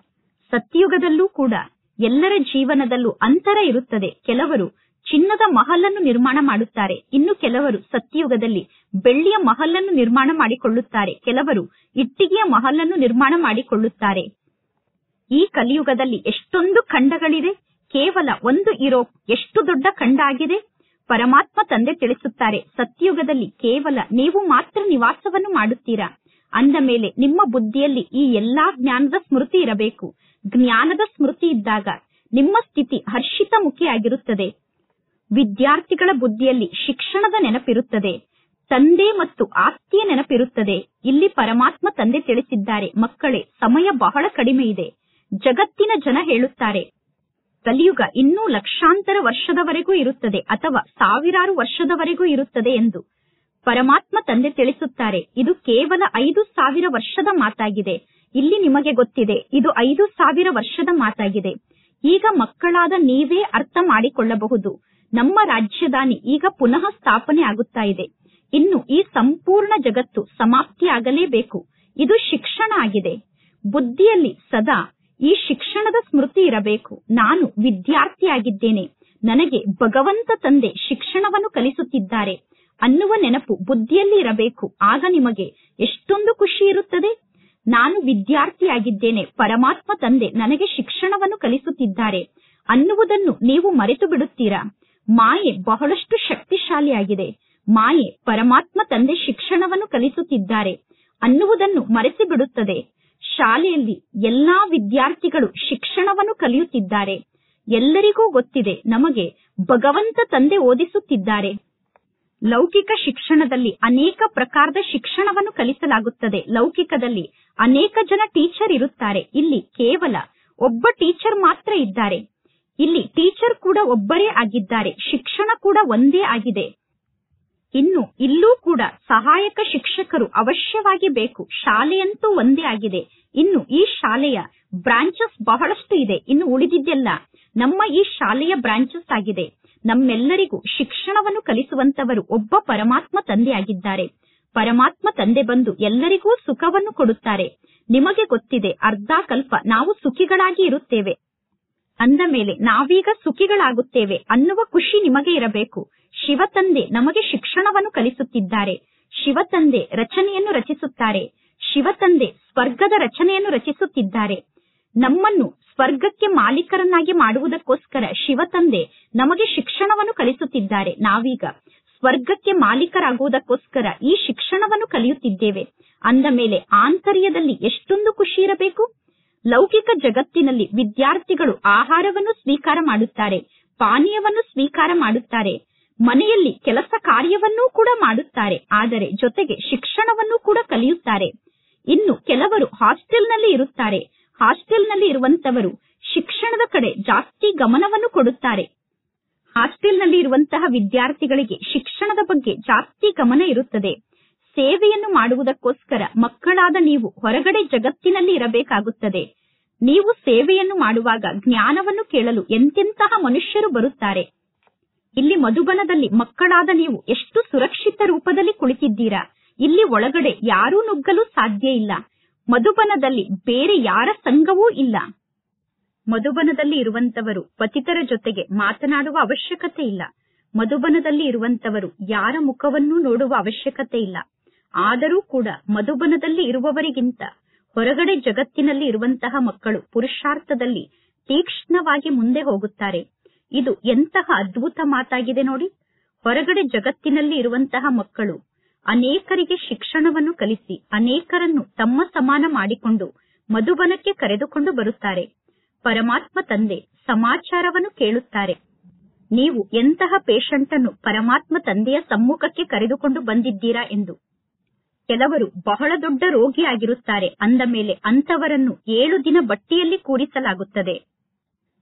ಸತ್ಯಯುಗದಲ್ಲೂ ಕೂಡ ಎಲ್ಲರ ಜೀವನದಲ್ಲೂ ಅಂತರ ಇರುತ್ತದೆ. ಕೆಲವರು ಚಿನ್ನದ ಮಹಲನ್ನು ನಿರ್ಮಾಣ ಮಾಡುತ್ತಾರೆ, ಇನ್ನು ಕೆಲವರು ಸತ್ಯಯುಗದಲ್ಲಿ ಬೆಳ್ಳಿಯ ಮಹಲನ್ನು ನಿರ್ಮಾಣ ಮಾಡಿಕೊಳ್ಳುತ್ತಾರೆ, ಕೆಲವರು ಇಟ್ಟಿಗೆಯ ಮಹಲನ್ನು ನಿರ್ಮಾಣ ಮಾಡಿಕೊಳ್ಳುತ್ತಾರೆ. ಈ ಕಲಿಯುಗದಲ್ಲಿ ಎಷ್ಟೊಂದು ಖಂಡಗಳಿದೆ. ಕೇವಲ ಒಂದು ಯುರೋಪ್ ಎಷ್ಟು ದೊಡ್ಡ ಖಂಡ ಆಗಿದೆ. ಪರಮಾತ್ಮ ತಂದೆ ತಿಳಿಸುತ್ತಾರೆ, ಸತ್ಯಯುಗದಲ್ಲಿ ಕೇವಲ ನೀವು ಮಾತ್ರ ನಿವಾಸವನ್ನು ಮಾಡುತ್ತೀರಾ. ಅಂದ ಮೇಲೆ ನಿಮ್ಮ ಬುದ್ಧಿಯಲ್ಲಿ ಈ ಎಲ್ಲಾ ಜ್ಞಾನದ ಸ್ಮೃತಿ ಇರಬೇಕು. ಜ್ಞಾನದ ಸ್ಮೃತಿ ಇದ್ದಾಗ ನಿಮ್ಮ ಸ್ಥಿತಿ ಹರ್ಷಿತ ಮುಖಿಯಾಗಿರುತ್ತದೆ. ವಿದ್ಯಾರ್ಥಿಗಳ ಬುದ್ಧಿಯಲ್ಲಿ ಶಿಕ್ಷಣದ ನೆನಪಿರುತ್ತದೆ, ತಂದೆ ಮತ್ತು ಆಸ್ತಿಯ ನೆನಪಿರುತ್ತದೆ. ಇಲ್ಲಿ ಪರಮಾತ್ಮ ತಂದೆ ತಿಳಿಸಿದ್ದಾರೆ, ಮಕ್ಕಳೇ, ಸಮಯ ಬಹಳ ಕಡಿಮೆ ಇದೆ. ಜಗತ್ತಿನ ಜನ ಹೇಳುತ್ತಾರೆ, ಕಲಿಯುಗ ಇನ್ನೂ ಲಕ್ಷಾಂತರ ವರ್ಷದವರೆಗೂ ಇರುತ್ತದೆ ಅಥವಾ ಸಾವಿರಾರು ವರ್ಷದವರೆಗೂ ಇರುತ್ತದೆ ಎಂದು. ಪರಮಾತ್ಮ ತಂದೆ ತಿಳಿಸುತ್ತಾರೆ, ಇದು ಕೇವಲ 5,000 ವರ್ಷದ ಮಾತಾಗಿದೆ. ಇಲ್ಲಿ ನಿಮಗೆ ಗೊತ್ತಿದೆ, ಇದು 5,000 ವರ್ಷದ ಮಾತಾಗಿದೆ. ಈಗ ಮಕ್ಕಳಾದ ನೀವೇ ಅರ್ಥ ಮಾಡಿಕೊಳ್ಳಬಹುದು, ನಮ್ಮ ರಾಜ್ಯದಾನಿ ಈಗ ಪುನಃ ಸ್ಥಾಪನೆ ಆಗುತ್ತಾ ಇದೆ. ಇನ್ನು ಈ ಸಂಪೂರ್ಣ ಜಗತ್ತು ಸಮಾಪ್ತಿಯಾಗಲೇಬೇಕು. ಇದು ಶಿಕ್ಷಣ ಆಗಿದೆ. ಬುದ್ಧಿಯಲ್ಲಿ ಸದಾ ಈ ಶಿಕ್ಷಣದ ಸ್ಮೃತಿ ಇರಬೇಕು. ನಾನು ವಿದ್ಯಾರ್ಥಿಯಾಗಿದ್ದೇನೆ, ನನಗೆ ಭಗವಂತ ತಂದೆ ಶಿಕ್ಷಣವನ್ನು ಕಲಿಸುತ್ತಿದ್ದಾರೆ ಅನ್ನುವ ನೆನಪು ಬುದ್ಧಿಯಲ್ಲಿ ಇರಬೇಕು. ಆಗ ನಿಮಗೆ ಎಷ್ಟೊಂದು ಖುಷಿ ಇರುತ್ತದೆ. ನಾನು ವಿದ್ಯಾರ್ಥಿಯಾಗಿದ್ದೇನೆ, ಪರಮಾತ್ಮ ತಂದೆ ನನಗೆ ಶಿಕ್ಷಣವನ್ನು ಕಲಿಸುತ್ತಿದ್ದಾರೆ ಅನ್ನುವುದನ್ನು ನೀವು ಮರೆತು ಬಿಡುತ್ತೀರಾ. ಮಾಯೆ ಬಹಳಷ್ಟು ಶಕ್ತಿಶಾಲಿಯಾಗಿದೆ. ಮಾಯೆ ಪರಮಾತ್ಮ ತಂದೆ ಶಿಕ್ಷಣವನ್ನು ಕಲಿಸುತ್ತಿದ್ದಾರೆ ಅನ್ನುವುದನ್ನು ಮರೆಸಿ ಬಿಡುತ್ತದೆ. ಶಾಲೆಯಲ್ಲಿ ಎಲ್ಲಾ ವಿದ್ಯಾರ್ಥಿಗಳು ಶಿಕ್ಷಣವನ್ನು ಕಲಿಯುತ್ತಿದ್ದಾರೆ. ಎಲ್ಲರಿಗೂ ಗೊತ್ತಿದೆ, ನಮಗೆ ಭಗವಂತ ತಂದೆ ಓದಿಸುತ್ತಿದ್ದಾರೆ. ಲೌಕಿಕ ಶಿಕ್ಷಣದಲ್ಲಿ ಅನೇಕ ಪ್ರಕಾರದ ಶಿಕ್ಷಣವನ್ನು ಕಲಿಸಲಾಗುತ್ತದೆ. ಲೌಕಿಕದಲ್ಲಿ ಅನೇಕ ಜನ ಟೀಚರ್ ಇರುತ್ತಾರೆ. ಇಲ್ಲಿ ಕೇವಲ ಒಬ್ಬ ಟೀಚರ್ ಮಾತ್ರ ಇದ್ದಾರೆ. ಇಲ್ಲಿ ಟೀಚರ್ ಕೂಡ ಒಬ್ಬರೇ ಆಗಿದ್ದಾರೆ, ಶಿಕ್ಷಣ ಕೂಡ ಒಂದೇ ಆಗಿದೆ. ಇನ್ನು ಇಲ್ಲೂ ಕೂಡ ಸಹಾಯಕ ಶಿಕ್ಷಕರು ಅವಶ್ಯವಾಗಿ ಬೇಕು. ಶಾಲೆಯಂತೂ ಒಂದೇ ಆಗಿದೆ. ಇನ್ನು ಈ ಶಾಲೆಯ ಬ್ರಾಂಚಸ್ ಬಹಳಷ್ಟು ಇದೆ. ಇನ್ನು ಉಳಿದಿದ್ದೆಲ್ಲ ನಮ್ಮ ಈ ಶಾಲೆಯ ಬ್ರಾಂಚಸ್ ಆಗಿದೆ. ನಮ್ಮೆಲ್ಲರಿಗೂ ಶಿಕ್ಷಣವನ್ನು ಕಲಿಸುವಂತವರು ಒಬ್ಬ ಪರಮಾತ್ಮ ತಂದೆಯಾಗಿದ್ದಾರೆ. ಪರಮಾತ್ಮ ತಂದೆ ಬಂದು ಎಲ್ಲರಿಗೂ ಸುಖವನ್ನು ಕೊಡುತ್ತಾರೆ. ನಿಮಗೆ ಗೊತ್ತಿದೆ, ಅರ್ಧ ಕಲ್ಪ ನಾವು ಸುಖಿಗಳಾಗಿ ಇರುತ್ತೇವೆ. ಅಂದ ಮೇಲೆ ನಾವೀಗ ಸುಖಿಗಳಾಗುತ್ತೇವೆ ಅನ್ನುವ ಖುಷಿ ನಿಮಗೆ ಇರಬೇಕು. ಶಿವತಂದೆ ನಮಗೆ ಶಿಕ್ಷಣವನ್ನು ಕಲಿಸುತ್ತಿದ್ದಾರೆ. ಶಿವತಂದೆ ರಚನೆಯನ್ನು ರಚಿಸುತ್ತಾರೆ. ಶಿವತಂದೆ ಸ್ವರ್ಗದ ರಚನೆಯನ್ನು ರಚಿಸುತ್ತಿದ್ದಾರೆ. ನಮ್ಮನ್ನು ಸ್ವರ್ಗಕ್ಕೆ ಮಾಲೀಕರನ್ನಾಗಿ ಮಾಡುವುದಕ್ಕೋಸ್ಕರ ಶಿವತಂದೆ ನಮಗೆ ಶಿಕ್ಷಣವನ್ನು ಕಲಿಸುತ್ತಿದ್ದಾರೆ. ನಾವೀಗ ಸ್ವರ್ಗಕ್ಕೆ ಮಾಲೀಕರಾಗುವುದಕ್ಕೋಸ್ಕರ ಈ ಶಿಕ್ಷಣವನ್ನು ಕಲಿಯುತ್ತಿದ್ದೇವೆ. ಅಂದ ಮೇಲೆ ಆಂತರ್ಯದಲ್ಲಿ ಎಷ್ಟೊಂದು ಖುಷಿ ಇರಬೇಕು. ಲೌಕಿಕ ಜಗತ್ತಿನಲ್ಲಿ ವಿದ್ಯಾರ್ಥಿಗಳು ಆಹಾರವನ್ನು ಸ್ವೀಕಾರ ಮಾಡುತ್ತಾರೆ, ಪಾನೀಯವನ್ನು ಸ್ವೀಕಾರ ಮಾಡುತ್ತಾರೆ, ಮನೆಯಲ್ಲಿ ಕೆಲಸ ಕಾರ್ಯವನ್ನೂ ಕೂಡ ಮಾಡುತ್ತಾರೆ, ಆದರೆ ಜೊತೆಗೆ ಶಿಕ್ಷಣವನ್ನು ಕೂಡ ಕಲಿಯುತ್ತಾರೆ. ಇನ್ನು ಕೆಲವರು ಹಾಸ್ಟೆಲ್ನಲ್ಲಿ ಇರುತ್ತಾರೆ. ಹಾಸ್ಟೆಲ್ನಲ್ಲಿ ಇರುವಂತವರು ಶಿಕ್ಷಣದ ಕಡೆ ಜಾಸ್ತಿ ಗಮನವನ್ನು ಕೊಡುತ್ತಾರೆ. ಹಾಸ್ಟೆಲ್ನಲ್ಲಿ ಇರುವಂತಹ ವಿದ್ಯಾರ್ಥಿಗಳಿಗೆ ಶಿಕ್ಷಣದ ಬಗ್ಗೆ ಜಾಸ್ತಿ ಗಮನ ಇರುತ್ತದೆ. ಸೇವೆಯನ್ನು ಮಾಡುವುದಕ್ಕೋಸ್ಕರ ಮಕ್ಕಳಾದ ನೀವು ಹೊರಗಡೆ ಜಗತ್ತಿನಲ್ಲಿ ಇರಬೇಕಾಗುತ್ತದೆ. ನೀವು ಸೇವೆಯನ್ನು ಮಾಡುವಾಗ ಜ್ಞಾನವನ್ನು ಕೇಳಲು ಎಂತೆಂತಹ ಮನುಷ್ಯರು ಬರುತ್ತಾರೆ. ಇಲ್ಲಿ ಮಧುಬನದಲ್ಲಿ ಮಕ್ಕಳಾದ ನೀವು ಎಷ್ಟು ಸುರಕ್ಷಿತ ರೂಪದಲ್ಲಿ ಕುಳಿತಿದ್ದೀರಾ. ಇಲ್ಲಿ ಒಳಗಡೆ ಯಾರೂ ನುಗ್ಗಲು ಸಾಧ್ಯ ಇಲ್ಲ. ಮಧುಬನದಲ್ಲಿ ಬೇರೆ ಯಾರ ಸಂಘವೂ ಇಲ್ಲ. ಮಧುಬನದಲ್ಲಿ ಇರುವಂತವರು ಪತಿತರ ಜೊತೆಗೆ ಮಾತನಾಡುವ ಅವಶ್ಯಕತೆ ಇಲ್ಲ. ಮಧುಬನದಲ್ಲಿ ಇರುವಂತವರು ಯಾರ ಮುಖವನ್ನೂ ನೋಡುವ ಅವಶ್ಯಕತೆ ಇಲ್ಲ. ಆದರೂ ಕೂಡ ಮಧುಬನದಲ್ಲಿ ಇರುವವರಿಗಿಂತ ಹೊರಗಡೆ ಜಗತ್ತಿನಲ್ಲಿ ಇರುವಂತಹ ಮಕ್ಕಳು ಪುರುಷಾರ್ಥದಲ್ಲಿ ತೀಕ್ಷ್ಣವಾಗಿ ಮುಂದೆ ಹೋಗುತ್ತಾರೆ. ಇದು ಎಂತಹ ಅದ್ಭುತ ಮಾತಾಗಿದೆ ನೋಡಿ. ಹೊರಗಡೆ ಜಗತ್ತಿನಲ್ಲಿ ಇರುವಂತಹ ಮಕ್ಕಳು ಅನೇಕರಿಗೆ ಶಿಕ್ಷಣವನ್ನು ಕಲಿಸಿ ಅನೇಕರನ್ನು ತಮ್ಮ ಸಮಾನ ಮಾಡಿಕೊಂಡು ಮಧುಬನಕ್ಕೆ ಕರೆದುಕೊಂಡು ಬರುತ್ತಾರೆ. ಪರಮಾತ್ಮ ತಂದೆ ಸಮಾಚಾರವನ್ನು ಕೇಳುತ್ತಾರೆ. ನೀವು ಎಂತಹ ಪೇಷಂಟ್ ಅನ್ನು ಪರಮಾತ್ಮ ತಂದೆಯ ಸಮ್ಮುಖಕ್ಕೆ ಕರೆದುಕೊಂಡು ಬಂದಿದ್ದೀರಾ ಎಂದು. ಕೆಲವರು ಬಹಳ ದೊಡ್ಡ ರೋಗಿಯಾಗಿರುತ್ತಾರೆ. ಅಂದ ಮೇಲೆ ಅಂತವರನ್ನು 7 ದಿನ ಬಟ್ಟಿಯಲ್ಲಿ ಕೂರಿಸಲಾಗುತ್ತದೆ.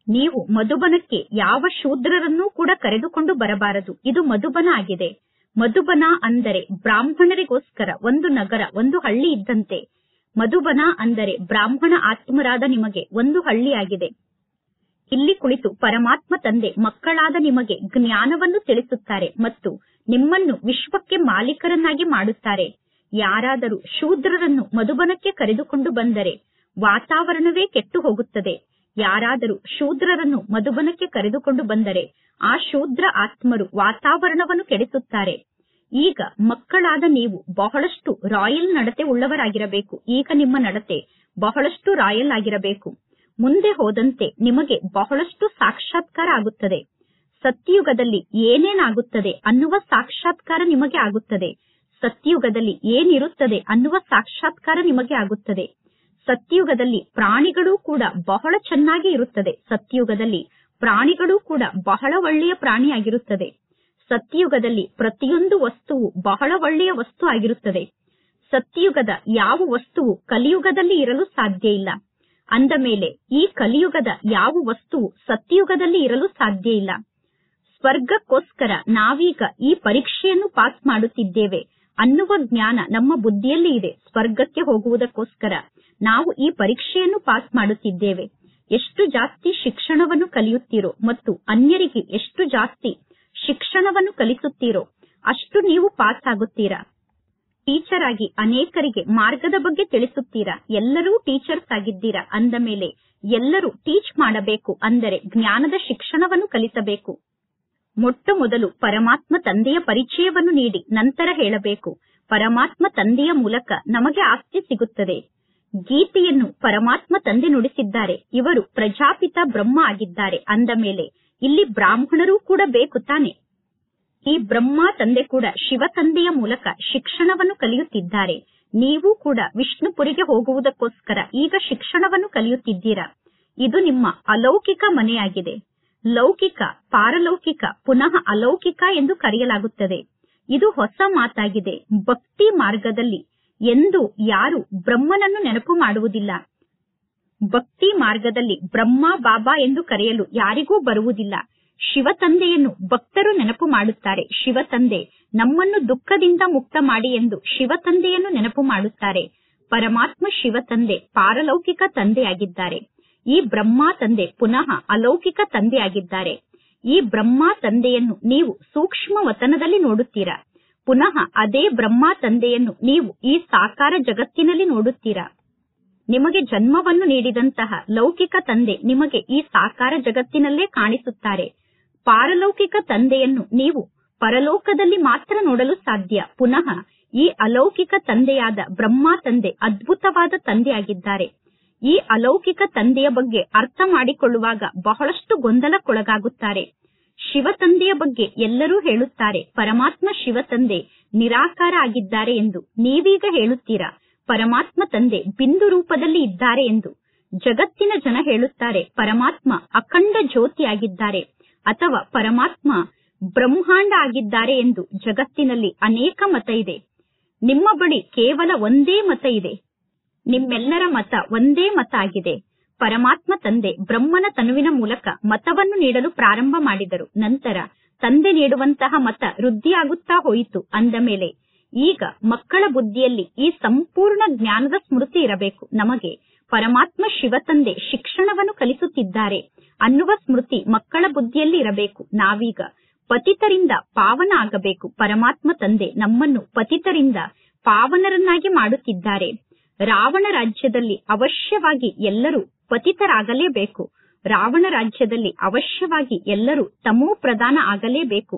ನೀವು ಮಧುಬನಕ್ಕೆ ಯಾವ ಶೂದ್ರರನ್ನೂ ಕೂಡ ಕರೆದುಕೊಂಡು ಬರಬಾರದು. ಇದು ಮಧುಬನ ಆಗಿದೆ. ಮಧುಬನ ಅಂದರೆ ಬ್ರಾಹ್ಮಣರಿಗೋಸ್ಕರ ಒಂದು ನಗರ, ಒಂದು ಹಳ್ಳಿ ಇದ್ದಂತೆ. ಮಧುಬನ ಅಂದರೆ ಬ್ರಾಹ್ಮಣ ಆತ್ಮರಾದ ನಿಮಗೆ ಒಂದು ಹಳ್ಳಿಯಾಗಿದೆ. ಇಲ್ಲಿ ಕುಳಿತು ಪರಮಾತ್ಮ ತಂದೆ ಮಕ್ಕಳಾದ ನಿಮಗೆ ಜ್ಞಾನವನ್ನು ತಿಳಿಸುತ್ತಾರೆ ಮತ್ತು ನಿಮ್ಮನ್ನು ವಿಶ್ವಕ್ಕೆ ಮಾಲೀಕರನ್ನಾಗಿ ಮಾಡುತ್ತಾರೆ. ಯಾರಾದರೂ ಶೂದ್ರರನ್ನು ಮಧುಬನಕ್ಕೆ ಕರೆದುಕೊಂಡು ಬಂದರೆ ವಾತಾವರಣವೇ ಕೆಟ್ಟು ಹೋಗುತ್ತದೆ. ಯಾರಾದರೂ ಶೂದ್ರರನ್ನು ಮಧುಬನಕ್ಕೆ ಕರೆದುಕೊಂಡು ಬಂದರೆ ಆ ಶೂದ್ರ ಆತ್ಮರು ವಾತಾವರಣವನ್ನು ಕೆಡಿಸುತ್ತಾರೆ. ಈಗ ಮಕ್ಕಳಾದ ನೀವು ಬಹಳಷ್ಟು ರಾಯಲ್ ನಡತೆ ಉಳ್ಳವರಾಗಿರಬೇಕು. ಈಗ ನಿಮ್ಮ ನಡತೆ ಬಹಳಷ್ಟು ರಾಯಲ್ ಆಗಿರಬೇಕು. ಮುಂದೆ ಹೋದಂತೆ ನಿಮಗೆ ಬಹಳಷ್ಟು ಸಾಕ್ಷಾತ್ಕಾರ ಆಗುತ್ತದೆ. ಸತ್ಯಯುಗದಲ್ಲಿ ಏನೇನಾಗುತ್ತದೆ ಅನ್ನುವ ಸಾಕ್ಷಾತ್ಕಾರ ನಿಮಗೆ ಆಗುತ್ತದೆ. ಸತ್ಯಯುಗದಲ್ಲಿ ಏನಿರುತ್ತದೆ ಅನ್ನುವ ಸಾಕ್ಷಾತ್ಕಾರ ನಿಮಗೆ ಆಗುತ್ತದೆ. ಸತ್ಯಯುಗದಲ್ಲಿ ಪ್ರಾಣಿಗಳೂ ಕೂಡ ಬಹಳ ಚೆನ್ನಾಗಿ ಇರುತ್ತದೆ. ಸತ್ಯಯುಗದಲ್ಲಿ ಪ್ರಾಣಿಗಳೂ ಕೂಡ ಬಹಳ ಒಳ್ಳೆಯ ಪ್ರಾಣಿಯಾಗಿರುತ್ತದೆ. ಸತ್ಯಯುಗದಲ್ಲಿ ಪ್ರತಿಯೊಂದು ವಸ್ತುವು ಬಹಳ ಒಳ್ಳೆಯ ವಸ್ತು ಆಗಿರುತ್ತದೆ. ಸತ್ಯಯುಗದ ಯಾವ ವಸ್ತುವು ಕಲಿಯುಗದಲ್ಲಿ ಇರಲು ಸಾಧ್ಯ ಇಲ್ಲ. ಅಂದ ಮೇಲೆ ಈ ಕಲಿಯುಗದ ಯಾವ ವಸ್ತುವು ಸತ್ಯಯುಗದಲ್ಲಿ ಇರಲು ಸಾಧ್ಯ ಇಲ್ಲ. ಸ್ವರ್ಗಕ್ಕೋಸ್ಕರ ನಾವೀಗ ಈ ಪರೀಕ್ಷೆಯನ್ನು ಪಾಸ್ ಮಾಡುತ್ತಿದ್ದೇವೆ ಅನ್ನುವ ಜ್ಞಾನ ನಮ್ಮ ಬುದ್ಧಿಯಲ್ಲಿ ಇದೆ. ಸ್ವರ್ಗಕ್ಕೆ ಹೋಗುವುದಕ್ಕೋಸ್ಕರ ನಾವು ಈ ಪರೀಕ್ಷೆಯನ್ನು ಪಾಸ್ ಮಾಡುತ್ತಿದ್ದೇವೆ. ಎಷ್ಟು ಜಾಸ್ತಿ ಶಿಕ್ಷಣವನ್ನು ಕಲಿಯುತ್ತೀರೋ ಮತ್ತು ಅನ್ಯರಿಗೆ ಎಷ್ಟು ಜಾಸ್ತಿ ಶಿಕ್ಷಣವನ್ನು ಕಲಿಸುತ್ತೀರೋ ಅಷ್ಟು ನೀವು ಪಾಸ್ ಆಗುತ್ತೀರಾ. ಟೀಚರ್ ಆಗಿ ಅನೇಕರಿಗೆ ಮಾರ್ಗದ ಬಗ್ಗೆ ತಿಳಿಸುತ್ತೀರಾ. ಎಲ್ಲರೂ ಟೀಚರ್ಸ್ ಆಗಿದ್ದೀರಾ. ಅಂದ ಮೇಲೆ ಎಲ್ಲರೂ ಟೀಚ್ ಮಾಡಬೇಕು. ಅಂದರೆ ಜ್ಞಾನದ ಶಿಕ್ಷಣವನ್ನು ಕಲಿಸಬೇಕು. ಮೊಟ್ಟ ಮೊದಲು ಪರಮಾತ್ಮ ತಂದೆಯ ಪರಿಚಯವನ್ನು ನೀಡಿ ನಂತರ ಹೇಳಬೇಕು. ಪರಮಾತ್ಮ ತಂದೆಯ ಮೂಲಕ ನಮಗೆ ಆಸ್ತಿ ಸಿಗುತ್ತದೆ. ಗೀತೆಯನ್ನು ಪರಮಾತ್ಮ ತಂದೆ ನುಡಿಸಿದ್ದಾರೆ. ಇವರು ಪ್ರಜಾಪಿತ ಬ್ರಹ್ಮ ಆಗಿದ್ದಾರೆ. ಅಂದ ಮೇಲೆ ಇಲ್ಲಿ ಬ್ರಾಹ್ಮಣರೂ ಕೂಡ ಬೇಕು ತಾನೆ. ಈ ಬ್ರಹ್ಮ ತಂದೆ ಕೂಡ ಶಿವ ತಂದೆಯ ಮೂಲಕ ಶಿಕ್ಷಣವನ್ನು ಕಲಿಯುತ್ತಿದ್ದಾರೆ. ನೀವು ಕೂಡ ವಿಷ್ಣುಪುರಿಗೆ ಹೋಗುವುದಕ್ಕೋಸ್ಕರ ಈಗ ಶಿಕ್ಷಣವನ್ನು ಕಲಿಯುತ್ತಿದ್ದೀರಾ. ಇದು ನಿಮ್ಮ ಅಲೌಕಿಕ ಮನೆಯಾಗಿದೆ. ಲೌಕಿಕ, ಪಾರಲೌಕಿಕ, ಪುನಃ ಅಲೌಕಿಕ ಎಂದು ಕರೆಯಲಾಗುತ್ತದೆ. ಇದು ಹೊಸ ಮಾತಾಗಿದೆ. ಭಕ್ತಿ ಮಾರ್ಗದಲ್ಲಿ ಎಂದು ಯಾರು ಬ್ರಹ್ಮನನ್ನು ನೆನಪು ಮಾಡುವುದಿಲ್ಲ. ಭಕ್ತಿ ಮಾರ್ಗದಲ್ಲಿ ಬ್ರಹ್ಮ ಬಾಬಾ ಎಂದು ಕರೆಯಲು ಯಾರಿಗೂ ಬರುವುದಿಲ್ಲ. ಶಿವ ತಂದೆಯನ್ನು ಭಕ್ತರು ನೆನಪು ಮಾಡುತ್ತಾರೆ. ಶಿವ ತಂದೆ ನಮ್ಮನ್ನು ದುಃಖದಿಂದ ಮುಕ್ತ ಮಾಡಿ ಎಂದು ಶಿವ ತಂದೆಯನ್ನು ನೆನಪು ಮಾಡುತ್ತಾರೆ. ಪರಮಾತ್ಮ ಶಿವ ತಂದೆ ಪಾರಲೌಕಿಕ ತಂದೆಯಾಗಿದ್ದಾರೆ. ಈ ಬ್ರಹ್ಮ ತಂದೆ ಪುನಃ ಅಲೌಕಿಕ ತಂದೆಯಾಗಿದ್ದಾರೆ. ಈ ಬ್ರಹ್ಮ ತಂದೆಯನ್ನು ನೀವು ಸೂಕ್ಷ್ಮ ವತನದಲ್ಲಿ ನೋಡುತ್ತೀರಾ. ಪುನಃ ಅದೇ ಬ್ರಹ್ಮ ತಂದೆಯನ್ನು ನೀವು ಈ ಸಾಕಾರ ಜಗತ್ತಿನಲ್ಲಿ ನೋಡುತ್ತೀರಾ. ನಿಮಗೆ ಜನ್ಮವನ್ನು ನೀಡಿದಂತಹ ಲೌಕಿಕ ತಂದೆ ನಿಮಗೆ ಈ ಸಾಕಾರ ಜಗತ್ತಿನಲ್ಲೇ ಕಾಣಿಸುತ್ತಾರೆ. ಪಾರಲೌಕಿಕ ತಂದೆಯನ್ನು ನೀವು ಪರಲೋಕದಲ್ಲಿ ಮಾತ್ರ ನೋಡಲು ಸಾಧ್ಯ. ಪುನಃ ಈ ಅಲೌಕಿಕ ತಂದೆಯಾದ ಬ್ರಹ್ಮ ತಂದೆ ಅದ್ಭುತವಾದ ತಂದೆಯಾಗಿದ್ದಾರೆ. ಈ ಅಲೌಕಿಕ ತಂದೆಯ ಬಗ್ಗೆ ಅರ್ಥ ಮಾಡಿಕೊಳ್ಳುವಾಗ ಬಹಳಷ್ಟು ಗೊಂದಲಕ್ಕೊಳಗಾಗುತ್ತಾರೆ. ಶಿವ ತಂದೆಯ ಬಗ್ಗೆ ಎಲ್ಲರೂ ಹೇಳುತ್ತಾರೆ ಪರಮಾತ್ಮ ಶಿವ ತಂದೆ ನಿರಾಕಾರ ಆಗಿದ್ದಾರೆ ಎಂದು. ನೀವೀಗ ಹೇಳುತ್ತೀರಾ ಪರಮಾತ್ಮ ತಂದೆ ಬಿಂದು ರೂಪದಲ್ಲಿ ಇದ್ದಾರೆ ಎಂದು. ಜಗತ್ತಿನ ಜನ ಹೇಳುತ್ತಾರೆ ಪರಮಾತ್ಮ ಅಖಂಡ ಜ್ಯೋತಿಯಾಗಿದ್ದಾರೆ ಅಥವಾ ಪರಮಾತ್ಮ ಬ್ರಹ್ಮಾಂಡ ಆಗಿದ್ದಾರೆ ಎಂದು. ಜಗತ್ತಿನಲ್ಲಿ ಅನೇಕ ಮತ ಇದೆ. ನಿಮ್ಮ ಬಳಿ ಕೇವಲ ಒಂದೇ ಮತ ಇದೆ. ನಿಮ್ಮೆಲ್ಲರ ಮತ ಒಂದೇ ಮತ ಆಗಿದೆ. ಪರಮಾತ್ಮ ತಂದೆ ಬ್ರಹ್ಮನ ತನುವಿನ ಮೂಲಕ ಮತವನ್ನು ನೀಡಲು ಪ್ರಾರಂಭ ಮಾಡಿದರು. ನಂತರ ತಂದೆ ನೀಡುವಂತಹ ಮತ ವೃದ್ಧಿಯಾಗುತ್ತಾ ಹೋಯಿತು. ಅಂದ ಮೇಲೆ ಈಗ ಮಕ್ಕಳ ಬುದ್ಧಿಯಲ್ಲಿ ಈ ಸಂಪೂರ್ಣ ಜ್ಞಾನದ ಸ್ಮೃತಿ ಇರಬೇಕು. ನಮಗೆ ಪರಮಾತ್ಮ ಶಿವತಂದೆ ಶಿಕ್ಷಣವನ್ನು ಕಲಿಸುತ್ತಿದ್ದಾರೆ ಅನ್ನುವ ಸ್ಮೃತಿ ಮಕ್ಕಳ ಬುದ್ಧಿಯಲ್ಲಿ ಇರಬೇಕು. ನಾವೀಗ ಪತಿತರಿಂದ ಪಾವನ ಆಗಬೇಕು. ಪರಮಾತ್ಮ ತಂದೆ ನಮ್ಮನ್ನು ಪತಿತರಿಂದ ಪಾವನರನ್ನಾಗಿ ಮಾಡುತ್ತಿದ್ದಾರೆ. ರಾವಣ ರಾಜ್ಯದಲ್ಲಿ ಅವಶ್ಯವಾಗಿ ಎಲ್ಲರೂ ಪತಿತರಾಗಲೇಬೇಕು. ರಾವಣ ರಾಜ್ಯದಲ್ಲಿ ಅವಶ್ಯವಾಗಿ ಎಲ್ಲರೂ ತಮೋ ಪ್ರಧಾನ ಆಗಲೇಬೇಕು.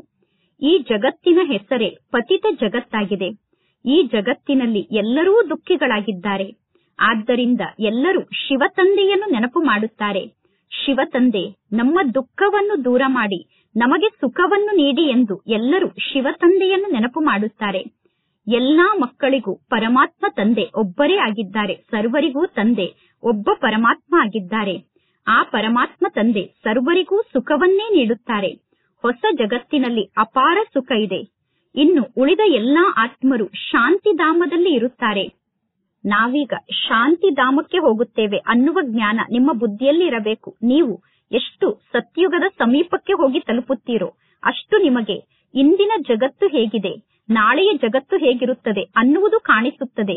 ಈ ಜಗತ್ತಿನ ಹೆಸರೇ ಪತಿತ ಜಗತ್ತಾಗಿದೆ. ಈ ಜಗತ್ತಿನಲ್ಲಿ ಎಲ್ಲರೂ ದುಃಖಿಗಳಾಗಿದ್ದಾರೆ. ಆದ್ದರಿಂದ ಎಲ್ಲರೂ ಶಿವತಂದೆಯನ್ನು ನೆನಪು ಮಾಡುತ್ತಾರೆ. ಶಿವತಂದೆ ನಮ್ಮ ದುಃಖವನ್ನು ದೂರ ಮಾಡಿ ನಮಗೆ ಸುಖವನ್ನು ನೀಡಿ ಎಂದು ಎಲ್ಲರೂ ಶಿವತಂದೆಯನ್ನು ನೆನಪು ಮಾಡುತ್ತಾರೆ. ಎಲ್ಲಾ ಮಕ್ಕಳಿಗೂ ಪರಮಾತ್ಮ ತಂದೆ ಒಬ್ಬರೇ ಆಗಿದ್ದಾರೆ. ಸರ್ವರಿಗೂ ತಂದೆ ಒಬ್ಬ ಪರಮಾತ್ಮ ಆಗಿದ್ದಾರೆ. ಆ ಪರಮಾತ್ಮ ತಂದೆ ಸರ್ವರಿಗೂ ಸುಖವನ್ನೇ ನೀಡುತ್ತಾರೆ. ಹೊಸ ಜಗತ್ತಿನಲ್ಲಿ ಅಪಾರ ಸುಖ ಇದೆ. ಇನ್ನು ಉಳಿದ ಎಲ್ಲಾ ಆತ್ಮರು ಶಾಂತಿಧಾಮದಲ್ಲಿ ಇರುತ್ತಾರೆ. ನಾವೀಗ ಶಾಂತಿಧಾಮಕ್ಕೆ ಹೋಗುತ್ತೇವೆ ಅನ್ನುವ ಜ್ಞಾನ ನಿಮ್ಮ ಬುದ್ಧಿಯಲ್ಲಿ ಇರಬೇಕು. ನೀವು ಎಷ್ಟು ಸತ್ಯುಗದ ಸಮೀಪಕ್ಕೆ ಹೋಗಿ ತಲುಪುತ್ತೀರೋ ಅಷ್ಟು ನಿಮಗೆ ಇಂದಿನ ಜಗತ್ತು ಹೇಗಿದೆ, ನಾಳೆಯ ಜಗತ್ತು ಹೇಗಿರುತ್ತದೆ ಅನ್ನುವುದು ಕಾಣಿಸುತ್ತದೆ.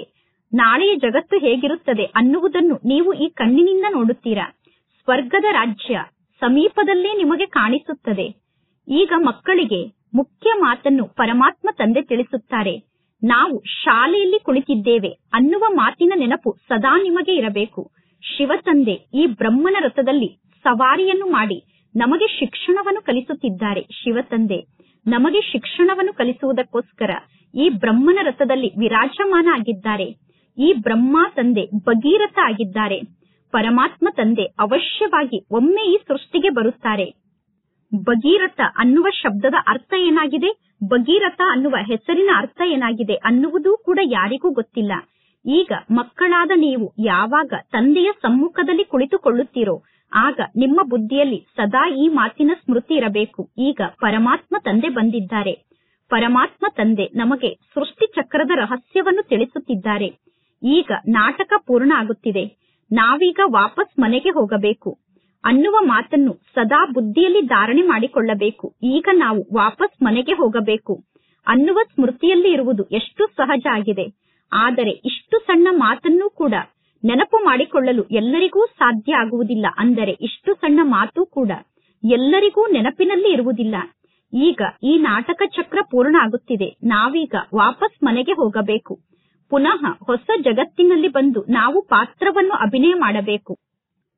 ನಾಳೆಯ ಜಗತ್ತು ಹೇಗಿರುತ್ತದೆ ಅನ್ನುವುದನ್ನು ನೀವು ಈ ಕಣ್ಣಿನಿಂದ ನೋಡುತ್ತೀರಾ. ಸ್ವರ್ಗದ ರಾಜ್ಯ ಸಮೀಪದಲ್ಲೇ ನಿಮಗೆ ಕಾಣಿಸುತ್ತದೆ. ಈಗ ಮಕ್ಕಳಿಗೆ ಮುಖ್ಯ ಮಾತನ್ನು ಪರಮಾತ್ಮ ತಂದೆ ತಿಳಿಸುತ್ತಾರೆ. ನಾವು ಶಾಲೆಯಲ್ಲಿ ಕುಳಿತಿದ್ದೇವೆ ಅನ್ನುವ ಮಾತಿನ ನೆನಪು ಸದಾ ನಿಮಗೆ ಇರಬೇಕು. ಶಿವತಂದೆ ಈ ಬ್ರಹ್ಮನ ರಥದಲ್ಲಿ ಸವಾರಿಯನ್ನು ಮಾಡಿ ನಮಗೆ ಶಿಕ್ಷಣವನ್ನು ಕಲಿಸುತ್ತಿದ್ದಾರೆ. ಶಿವತಂದೆ ನಮಗೆ ಶಿಕ್ಷಣವನ್ನು ಕಲಿಸುವುದಕ್ಕೋಸ್ಕರ ಈ ಬ್ರಹ್ಮನ ರಥದಲ್ಲಿ ವಿರಾಜಮಾನ ಆಗಿದ್ದಾರೆ. ಈ ಬ್ರಹ್ಮ ತಂದೆ ಭಗೀರಥ ಆಗಿದ್ದಾರೆ. ಪರಮಾತ್ಮ ತಂದೆ ಅವಶ್ಯವಾಗಿ ಒಮ್ಮೆ ಈ ಸೃಷ್ಟಿಗೆ ಬರುತ್ತಾರೆ. ಭಗೀರಥ ಅನ್ನುವ ಶಬ್ದದ ಅರ್ಥ ಏನಾಗಿದೆ, ಭಗೀರಥ ಅನ್ನುವ ಹೆಸರಿನ ಅರ್ಥ ಏನಾಗಿದೆ ಅನ್ನುವುದೂ ಕೂಡ ಯಾರಿಗೂ ಗೊತ್ತಿಲ್ಲ. ಈಗ ಮಕ್ಕಳಾದ ನೀವು ಯಾವಾಗ ತಂದೆಯ ಸಮ್ಮುಖದಲ್ಲಿ ಕುಳಿತುಕೊಳ್ಳುತ್ತೀರೋ ಆಗ ನಿಮ್ಮ ಬುದ್ಧಿಯಲ್ಲಿ ಸದಾ ಈ ಮಾತಿನ ಸ್ಮೃತಿ ಇರಬೇಕು. ಈಗ ಪರಮಾತ್ಮ ತಂದೆ ಬಂದಿದ್ದಾರೆ. ಪರಮಾತ್ಮ ತಂದೆ ನಮಗೆ ಸೃಷ್ಟಿ ಚಕ್ರದ ರಹಸ್ಯವನ್ನು ತಿಳಿಸುತ್ತಿದ್ದಾರೆ. ಈಗ ನಾಟಕ ಪೂರ್ಣ ಆಗುತ್ತಿದೆ. ನಾವೀಗ ವಾಪಸ್ ಮನೆಗೆ ಹೋಗಬೇಕು ಅನ್ನುವ ಮಾತನ್ನು ಸದಾ ಬುದ್ಧಿಯಲ್ಲಿ ಧಾರಣೆ ಮಾಡಿಕೊಳ್ಳಬೇಕು. ಈಗ ನಾವು ವಾಪಸ್ ಮನೆಗೆ ಹೋಗಬೇಕು ಅನ್ನುವ ಸ್ಮೃತಿಯಲ್ಲಿ ಇರುವುದು ಎಷ್ಟು ಸಹಜ ಆಗಿದೆ. ಆದರೆ ಇಷ್ಟು ಸಣ್ಣ ಮಾತನ್ನೂ ಕೂಡ ನೆನಪು ಮಾಡಿಕೊಳ್ಳಲು ಎಲ್ಲರಿಗೂ ಸಾಧ್ಯ ಆಗುವುದಿಲ್ಲ. ಅಂದರೆ ಇಷ್ಟು ಸಣ್ಣ ಮಾತು ಕೂಡ ಎಲ್ಲರಿಗೂ ನೆನಪಿನಲ್ಲಿ ಇರುವುದಿಲ್ಲ. ಈಗ ಈ ನಾಟಕ ಚಕ್ರ ಪೂರ್ಣ ಆಗುತ್ತಿದೆ. ನಾವೀಗ ವಾಪಸ್ ಮನೆಗೆ ಹೋಗಬೇಕು. ಪುನಃ ಹೊಸ ಜಗತ್ತಿನಲ್ಲಿ ಬಂದು ನಾವು ಪಾತ್ರವನ್ನು ಅಭಿನಯ ಮಾಡಬೇಕು.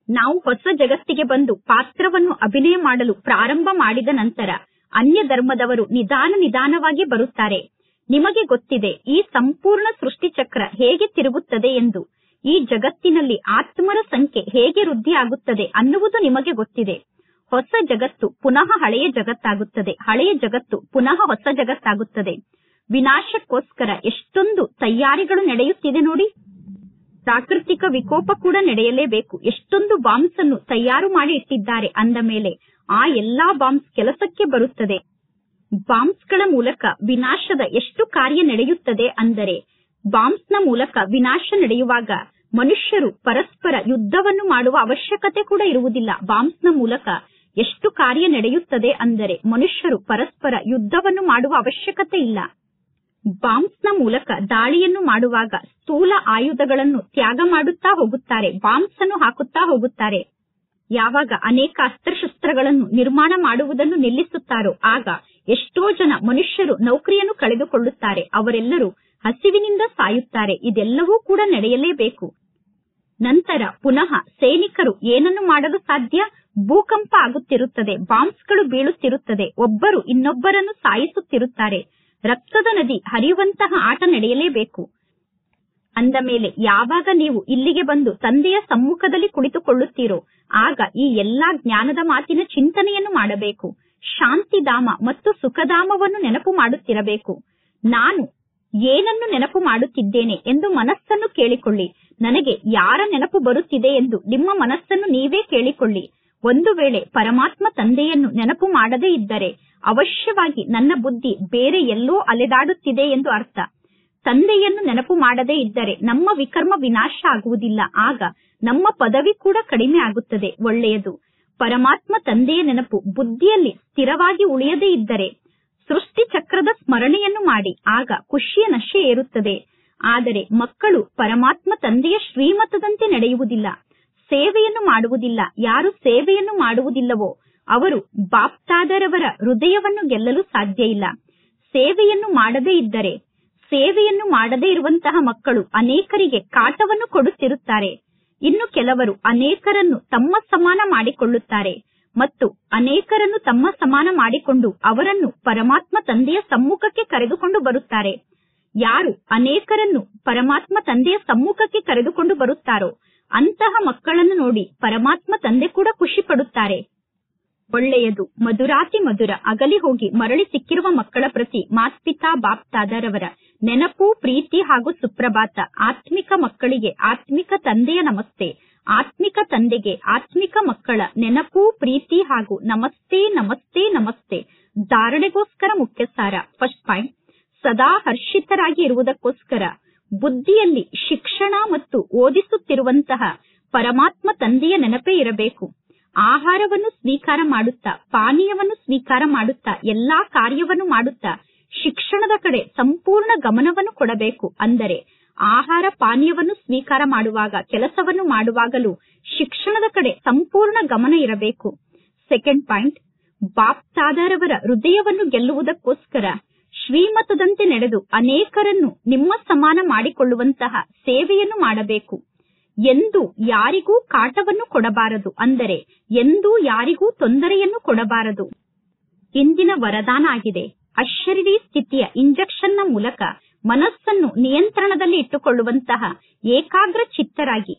ನಾವು ಹೊಸ ಜಗತ್ತಿಗೆ ಬಂದು ಪಾತ್ರವನ್ನು ಅಭಿನಯ ಮಾಡಲು ಪ್ರಾರಂಭ ಮಾಡಿದ ನಂತರ ಅನ್ಯ ಧರ್ಮದವರು ನಿಧಾನವಾಗಿ ಬರುತ್ತಾರೆ. ನಿಮಗೆ ಗೊತ್ತಿದೆ ಈ ಸಂಪೂರ್ಣ ಸೃಷ್ಟಿ ಚಕ್ರ ಹೇಗೆ ತಿರುಗುತ್ತದೆ ಎಂದು. ಈ ಜಗತ್ತಿನಲ್ಲಿ ಆತ್ಮರ ಸಂಖ್ಯೆ ಹೇಗೆ ವೃದ್ಧಿ ಆಗುತ್ತದೆ ಅನ್ನುವುದು ನಿಮಗೆ ಗೊತ್ತಿದೆ. ಹೊಸ ಜಗತ್ತು ಪುನಃ ಹಳೆಯ ಜಗತ್ತಾಗುತ್ತದೆ. ಹಳೆಯ ಜಗತ್ತು ಪುನಃ ಹೊಸ ಜಗತ್ತಾಗುತ್ತದೆ. ವಿನಾಶಕ್ಕೋಸ್ಕರ ಎಷ್ಟೊಂದು ತಯಾರಿಗಳು ನಡೆಯುತ್ತಿದೆ ನೋಡಿ. ಪ್ರಾಕೃತಿಕ ವಿಕೋಪ ಕೂಡ ನಡೆಯಲೇಬೇಕು. ಎಷ್ಟೊಂದು ಬಾಂಬ್ಸ್ ಅನ್ನು ತಯಾರು ಮಾಡಿ ಇಟ್ಟಿದ್ದಾರೆ ಅಂದ ಮೇಲೆ ಆ ಎಲ್ಲಾ ಬಾಂಬ್ಸ್ ಕೆಲಸಕ್ಕೆ ಬರುತ್ತದೆ. ಬಾಂಬ್ಸ್ಗಳ ಮೂಲಕ ವಿನಾಶದ ಎಷ್ಟು ಕಾರ್ಯ ನಡೆಯುತ್ತದೆ ಅಂದರೆ ಬಾಂಬ್ಸ್ನ ಮೂಲಕ ವಿನಾಶ ನಡೆಯುವಾಗ ಮನುಷ್ಯರು ಪರಸ್ಪರ ಯುದ್ಧವನ್ನು ಮಾಡುವ ಅವಶ್ಯಕತೆ ಕೂಡ ಇರುವುದಿಲ್ಲ. ಬಾಂಬ್ಸ್ನ ಮೂಲಕ ಎಷ್ಟು ಕಾರ್ಯ ನಡೆಯುತ್ತದೆ ಅಂದರೆ ಮನುಷ್ಯರು ಪರಸ್ಪರ ಯುದ್ಧವನ್ನು ಮಾಡುವ ಅವಶ್ಯಕತೆ ಇಲ್ಲ. ಬಾಂಬ್ಸ್ನ ಮೂಲಕ ದಾಳಿಯನ್ನು ಮಾಡುವಾಗ ಸ್ಥೂಲ ಆಯುಧಗಳನ್ನು ತ್ಯಾಗ ಮಾಡುತ್ತಾ ಹೋಗುತ್ತಾರೆ. ಬಾಂಬ್ಸ್ ಅನ್ನು ಹಾಕುತ್ತಾ ಹೋಗುತ್ತಾರೆ. ಯಾವಾಗ ಅನೇಕ ಅಸ್ತ್ರಶಸ್ತ್ರಗಳನ್ನು ನಿರ್ಮಾಣ ಮಾಡುವುದನ್ನು ನಿಲ್ಲಿಸುತ್ತಾರೋ ಆಗ ಎಷ್ಟೋ ಜನ ಮನುಷ್ಯರು ನೌಕರಿಯನ್ನು ಕಳೆದುಕೊಳ್ಳುತ್ತಾರೆ. ಅವರೆಲ್ಲರೂ ಹಸಿವಿನಿಂದ ಸಾಯುತ್ತಾರೆ. ಇದೆಲ್ಲವೂ ಕೂಡ ನಡೆಯಲೇಬೇಕು. ನಂತರ ಪುನಃ ಸೈನಿಕರು ಏನನ್ನು ಮಾಡಲು ಸಾಧ್ಯ? ಭೂಕಂಪ ಆಗುತ್ತಿರುತ್ತದೆ, ಬಾಂಬ್ಸ್ಗಳು ಬೀಳುತ್ತಿರುತ್ತದೆ, ಒಬ್ಬರು ಇನ್ನೊಬ್ಬರನ್ನು ಸಾಯಿಸುತ್ತಿರುತ್ತಾರೆ. ರಕ್ತದ ನದಿ ಹರಿಯುವಂತಹ ಆಟ ನಡೆಯಲೇಬೇಕು. ಅಂದ ಮೇಲೆ ಯಾವಾಗ ನೀವು ಇಲ್ಲಿಗೆ ಬಂದು ತಂದೆಯ ಸಮ್ಮುಖದಲ್ಲಿ ಕುಳಿತುಕೊಳ್ಳುತ್ತೀರೋ ಆಗ ಈ ಎಲ್ಲಾ ಜ್ಞಾನದ ಮಾತಿನ ಚಿಂತನೆಯನ್ನು ಮಾಡಬೇಕು. ಶಾಂತಿಧಾಮ ಮತ್ತು ಸುಖಧಾಮವನ್ನು ನೆನಪು ಮಾಡುತ್ತಿರಬೇಕು. ನಾನು ಏನನ್ನು ನೆನಪು ಮಾಡುತ್ತಿದ್ದೇನೆ ಎಂದು ಮನಸ್ಸನ್ನು ಕೇಳಿಕೊಳ್ಳಿ. ನನಗೆ ಯಾರ ನೆನಪು ಬರುತ್ತಿದೆ ಎಂದು ನಿಮ್ಮ ಮನಸ್ಸನ್ನು ನೀವೇ ಕೇಳಿಕೊಳ್ಳಿ. ಒಂದು ವೇಳೆ ಪರಮಾತ್ಮ ತಂದೆಯನ್ನು ನೆನಪು ಮಾಡದೇ ಇದ್ದರೆ ಅವಶ್ಯವಾಗಿ ನನ್ನ ಬುದ್ಧಿ ಬೇರೆ ಎಲ್ಲೋ ಅಲೆದಾಡುತ್ತಿದೆ ಎಂದು ಅರ್ಥ. ತಂದೆಯನ್ನು ನೆನಪು ಮಾಡದೇ ಇದ್ದರೆ ನಮ್ಮ ವಿಕರ್ಮ ವಿನಾಶ ಆಗುವುದಿಲ್ಲ. ಆಗ ನಮ್ಮ ಪದವಿ ಕೂಡ ಕಡಿಮೆ ಆಗುತ್ತದೆ. ಒಳ್ಳೆಯದು. ಪರಮಾತ್ಮ ತಂದೆಯ ನೆನಪು ಬುದ್ಧಿಯಲ್ಲಿ ಸ್ಥಿರವಾಗಿ ಉಳಿಯದೇ ಇದ್ದರೆ ಸೃಷ್ಟಿ ಚಕ್ರದ ಸ್ಮರಣೆಯನ್ನು ಮಾಡಿ. ಆಗ ಖುಷಿಯ ನಶೆ ಏರುತ್ತದೆ. ಆದರೆ ಮಕ್ಕಳು ಪರಮಾತ್ಮ ತಂದೆಯ ಶ್ರೀಮತದಂತೆ ನಡೆಯುವುದಿಲ್ಲ, ಸೇವೆಯನ್ನು ಮಾಡುವುದಿಲ್ಲ. ಯಾರು ಸೇವೆಯನ್ನು ಮಾಡುವುದಿಲ್ಲವೋ ಅವರು ಬಾಪ್ತಾದರವರ ಹೃದಯವನ್ನು ಗೆಲ್ಲಲು ಸಾಧ್ಯ ಇಲ್ಲ. ಸೇವೆಯನ್ನು ಮಾಡದೇ ಇರುವಂತಹ ಮಕ್ಕಳು ಅನೇಕರಿಗೆ ಕಾಟವನ್ನು ಕೊಡುತ್ತಿರುತ್ತಾರೆ. ಇನ್ನು ಕೆಲವರು ಅನೇಕರನ್ನು ತಮ್ಮ ಸಮಾನ ಮಾಡಿಕೊಳ್ಳುತ್ತಾರೆ ಮತ್ತು ಅನೇಕರನ್ನು ತಮ್ಮ ಸಮಾನ ಮಾಡಿಕೊಂಡು ಅವರನ್ನು ಪರಮಾತ್ಮ ತಂದೆಯ ಸಮ್ಮುಖಕ್ಕೆ ಕರೆದುಕೊಂಡು ಬರುತ್ತಾರೆ. ಯಾರು ಅನೇಕರನ್ನು ಪರಮಾತ್ಮ ತಂದೆಯ ಸಮ್ಮುಖಕ್ಕೆ ಕರೆದುಕೊಂಡು ಬರುತ್ತಾರೋ ಅಂತಹ ಮಕ್ಕಳನ್ನು ನೋಡಿ ಪರಮಾತ್ಮ ತಂದೆ ಕೂಡ ಖುಷಿ ಪಡುತ್ತಾರೆ. ಒಳ್ಳೆಯದು. ಮಧುರಾತಿ ಮಧುರ ಅಗಲಿ ಹೋಗಿ ಮರಳಿ ಸಿಕ್ಕಿರುವ ಮಕ್ಕಳ ಪ್ರತಿ ಮಾತ್ಪಿತಾ ಬಾಪ್ತಾದರವರ ನೆನಪು, ಪ್ರೀತಿ ಹಾಗೂ ಸುಪ್ರಭಾತ. ಆತ್ಮಿಕ ಮಕ್ಕಳಿಗೆ ಆತ್ಮಿಕ ತಂದೆಯ ನಮಸ್ತೆ. ಆತ್ಮಿಕ ತಂದೆಗೆ ಆತ್ಮಿಕ ಮಕ್ಕಳ ನೆನಪು, ಪ್ರೀತಿ ಹಾಗೂ ನಮಸ್ತೆ ನಮಸ್ತೆ ನಮಸ್ತೆ. ಧಾರಣೆಗೋಸ್ಕರ ಮುಖ್ಯ ಸಾರ. ಫಸ್ಟ್ ಪಾಯಿಂಟ್, ಸದಾ ಹರ್ಷಿತರಾಗಿ ಇರುವುದಕ್ಕೋಸ್ಕರ ಬುದ್ಧಿಯಲ್ಲಿ ಶಿಕ್ಷಣ ಮತ್ತು ಓದಿಸುತ್ತಿರುವಂತಹ ಪರಮಾತ್ಮ ತಂದೆಯ ನೆನಪೇ ಇರಬೇಕು. ಆಹಾರವನ್ನು ಸ್ವೀಕಾರ ಮಾಡುತ್ತಾ, ಪಾನೀಯವನ್ನು ಸ್ವೀಕಾರ ಮಾಡುತ್ತಾ, ಎಲ್ಲಾ ಕಾರ್ಯವನ್ನು ಮಾಡುತ್ತಾ ಶಿಕ್ಷಣದ ಕಡೆ ಸಂಪೂರ್ಣ ಗಮನವನ್ನು ಕೊಡಬೇಕು. ಅಂದರೆ ಆಹಾರ ಪಾನೀಯವನ್ನು ಸ್ವೀಕಾರ ಮಾಡುವಾಗ, ಕೆಲಸವನ್ನು ಮಾಡುವಾಗಲೂ ಶಿಕ್ಷಣದ ಕಡೆ ಸಂಪೂರ್ಣ ಗಮನ ಇರಬೇಕು. ಸೆಕೆಂಡ್ ಪಾಯಿಂಟ್, ಬಾಪ್ತಾದರವರ ಹೃದಯವನ್ನು ಗೆಲ್ಲುವುದಕ್ಕೋಸ್ಕರ ಶ್ರೀಮತದಂತೆ ನಡೆದು ಅನೇಕರನ್ನು ನಿಮ್ಮ ಸಮಾನ ಮಾಡಿಕೊಳ್ಳುವಂತಹ ಸೇವೆಯನ್ನು ಮಾಡಬೇಕು. ಎಂದು ಯಾರಿಗೂ ಕಾಟವನ್ನು ಕೊಡಬಾರದು, ಅಂದರೆ ಎಂದೂ ಯಾರಿಗೂ ತೊಂದರೆಯನ್ನು ಕೊಡಬಾರದು. ಇಂದಿನ ವರದಾನ ಆಗಿದೆ. ಅಶರೀರಿ ಸ್ಥಿತಿಯ ಇಂಜೆಕ್ಷನ್ನ ಮೂಲಕ ಮನಸ್ಸನ್ನು ನಿಯಂತ್ರಣದಲ್ಲಿ ಇಟ್ಟುಕೊಳ್ಳುವಂತಹ ಏಕಾಗ್ರ ಚಿತ್ತರಾಗಿ.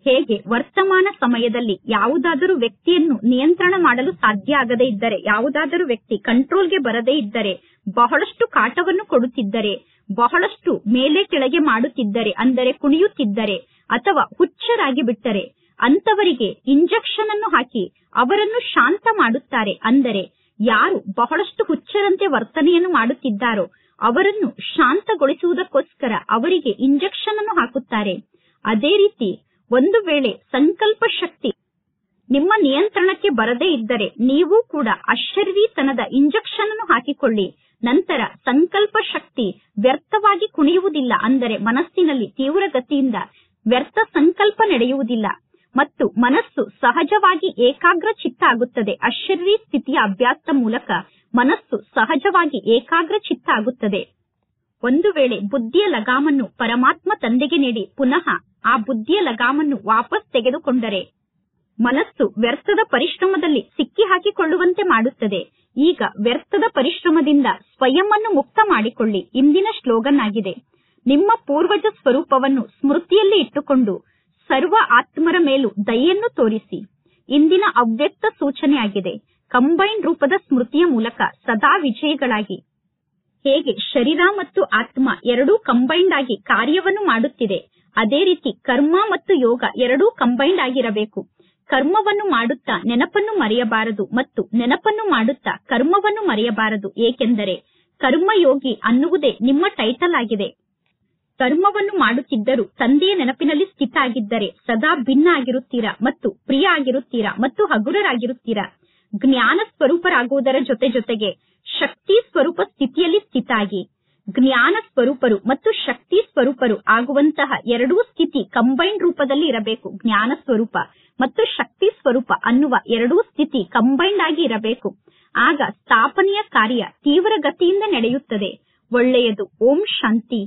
ಹೇಗೆ ವರ್ತಮಾನ ಸಮಯದಲ್ಲಿ ಯಾವುದಾದರೂ ವ್ಯಕ್ತಿಯನ್ನು ನಿಯಂತ್ರಣ ಮಾಡಲು ಸಾಧ್ಯ ಆಗದೇ ಇದ್ದರೆ, ಯಾವುದಾದರೂ ವ್ಯಕ್ತಿ ಕಂಟ್ರೋಲ್ಗೆ ಬರದೇ ಇದ್ದರೆ, ಬಹಳಷ್ಟು ಕಾಟವನ್ನು ಕೊಡುತ್ತಿದ್ದರೆ, ಬಹಳಷ್ಟು ಮೇಲೆ ಕೆಳಗೆ ಮಾಡುತ್ತಿದ್ದರೆ, ಅಂದರೆ ಕುಣಿಯುತ್ತಿದ್ದರೆ ಅಥವಾ ಹುಚ್ಚರಾಗಿ ಬಿಟ್ಟರೆ ಅಂತವರಿಗೆ ಇಂಜೆಕ್ಷನ್ ಅನ್ನು ಹಾಕಿ ಅವರನ್ನು ಶಾಂತ ಮಾಡುತ್ತಾರೆ. ಅಂದರೆ ಯಾರು ಬಹಳಷ್ಟು ಹುಚ್ಚರಂತೆ ವರ್ತನೆಯನ್ನು ಮಾಡುತ್ತಿದ್ದಾರೋ ಅವರನ್ನು ಶಾಂತಗೊಳಿಸುವುದಕ್ಕೋಸ್ಕರ ಅವರಿಗೆ ಇಂಜೆಕ್ಷನ್ ಅನ್ನು ಹಾಕುತ್ತಾರೆ. ಅದೇ ರೀತಿ ಒಂದು ವೇಳೆ ಸಂಕಲ್ಪ ಶಕ್ತಿ ನಿಮ್ಮ ನಿಯಂತ್ರಣಕ್ಕೆ ಬರದೇ ಇದ್ದರೆ ನೀವು ಕೂಡ ಅಶರೀರಿತನದ ಇಂಜೆಕ್ಷನ್ ಅನ್ನು ಹಾಕಿಕೊಳ್ಳಿ. ನಂತರ ಸಂಕಲ್ಪ ಶಕ್ತಿ ವ್ಯರ್ಥವಾಗಿ ಕುಣಿಯುವುದಿಲ್ಲ, ಅಂದರೆ ಮನಸ್ಸಿನಲ್ಲಿ ತೀವ್ರಗತಿಯಿಂದ ವ್ಯರ್ಥ ಸಂಕಲ್ಪ ನಡೆಯುವುದಿಲ್ಲ ಮತ್ತು ಮನಸ್ಸು ಸಹಜವಾಗಿ ಏಕಾಗ್ರ ಚಿತ್ತ ಆಗುತ್ತದೆ. ಅಶರೀರಿ ಸ್ಥಿತಿಯ ಅಭ್ಯಾಸದ ಮೂಲಕ ಮನಸ್ಸು ಸಹಜವಾಗಿ ಏಕಾಗ್ರ ಚಿತ್ತ ಆಗುತ್ತದೆ. ಒಂದು ವೇಳೆ ಬುದ್ಧಿಯ ಲಗಾಮನ್ನು ಪರಮಾತ್ಮ ತಂದೆಗೆ ನೀಡಿ ಪುನಃ ಆ ಬುದ್ಧಿಯ ಲಗಾಮನ್ನು ವಾಪಸ್ ತೆಗೆದುಕೊಂಡರೆ ಮನಸ್ಸು ವ್ಯರ್ಥದ ಪರಿಶ್ರಮದಲ್ಲಿ ಸಿಕ್ಕಿ ಹಾಕಿಕೊಳ್ಳುವಂತೆ ಮಾಡುತ್ತದೆ. ಈಗ ವ್ಯರ್ಥದ ಪರಿಶ್ರಮದಿಂದ ಸ್ವಯಂ ಅನ್ನು ಮುಕ್ತ ಮಾಡಿಕೊಳ್ಳಿ. ಇಂದಿನ ಸ್ಲೋಗನ್ ಆಗಿದೆ, ನಿಮ್ಮ ಪೂರ್ವಜ ಸ್ವರೂಪವನ್ನು ಸ್ಮೃತಿಯಲ್ಲಿ ಇಟ್ಟುಕೊಂಡು ಸರ್ವ ಆತ್ಮರ ಮೇಲೂ ದಯೆಯನ್ನು ತೋರಿಸಿ. ಇಂದಿನ ಅವ್ಯಕ್ತ ಸೂಚನೆ ಆಗಿದೆ, ಕಂಬೈನ್ ರೂಪದ ಸ್ಮೃತಿಯ ಮೂಲಕ ಸದಾ ವಿಜಯಿಗಳಾಗಿ. ಹೇಗೆ ಶರೀರ ಮತ್ತು ಆತ್ಮ ಎರಡೂ ಕಂಬೈಂಡ್ ಆಗಿ ಕಾರ್ಯವನ್ನು ಮಾಡುತ್ತಿದೆ, ಅದೇ ರೀತಿ ಕರ್ಮ ಮತ್ತು ಯೋಗ ಎರಡೂ ಕಂಬೈಂಡ್ ಆಗಿರಬೇಕು. ಕರ್ಮವನ್ನು ಮಾಡುತ್ತಾ ನೆನಪನ್ನು ಮರೆಯಬಾರದು ಮತ್ತು ನೆನಪನ್ನು ಮಾಡುತ್ತಾ ಕರ್ಮವನ್ನು ಮರೆಯಬಾರದು. ಏಕೆಂದರೆ ಕರ್ಮಯೋಗಿ ಅನ್ನುವುದೇ ನಿಮ್ಮ ಟೈಟಲ್ ಆಗಿದೆ. ಕರ್ಮವನ್ನು ಮಾಡುತ್ತಿದ್ದರೂ ತಂದೆಯ ನೆನಪಿನಲ್ಲಿ ಸ್ಥಿತ ಆಗಿದ್ದರೆ ಸದಾ ಭಿನ್ನ ಆಗಿರುತ್ತೀರಾ ಮತ್ತು ಪ್ರಿಯ ಆಗಿರುತ್ತೀರಾ ಮತ್ತು ಹಗುರರಾಗಿರುತ್ತೀರಾ. ಜ್ಞಾನ ಸ್ವರೂಪರಾಗುವುದರ ಜೊತೆಗೆ ಶಕ್ತಿ ಸ್ವರೂಪ ಸ್ಥಿತಿಯಲ್ಲಿ ಸ್ಥಿತ ಆಗಿ ಜ್ಞಾನ ಸ್ವರೂಪರು ಮತ್ತು ಶಕ್ತಿ ಸ್ವರೂಪರು ಆಗುವಂತಹ ಎರಡೂ ಸ್ಥಿತಿ ಕಂಬೈನ್ ರೂಪದಲ್ಲಿ ಇರಬೇಕು. ಜ್ಞಾನ ಸ್ವರೂಪ ಮತ್ತು ಶಕ್ತಿ ಸ್ವರೂಪ ಅನ್ನುವ ಎರಡೂ ಸ್ಥಿತಿ ಕಂಬೈಂಡ್ ಆಗಿ ಇರಬೇಕು. ಆಗ ಸ್ಥಾಪನೆಯ ಕಾರ್ಯ ತೀವ್ರ ಗತಿಯಿಂದ ನಡೆಯುತ್ತದೆ. ಒಳ್ಳೆಯದು. ಓಂ ಶಾಂತಿ.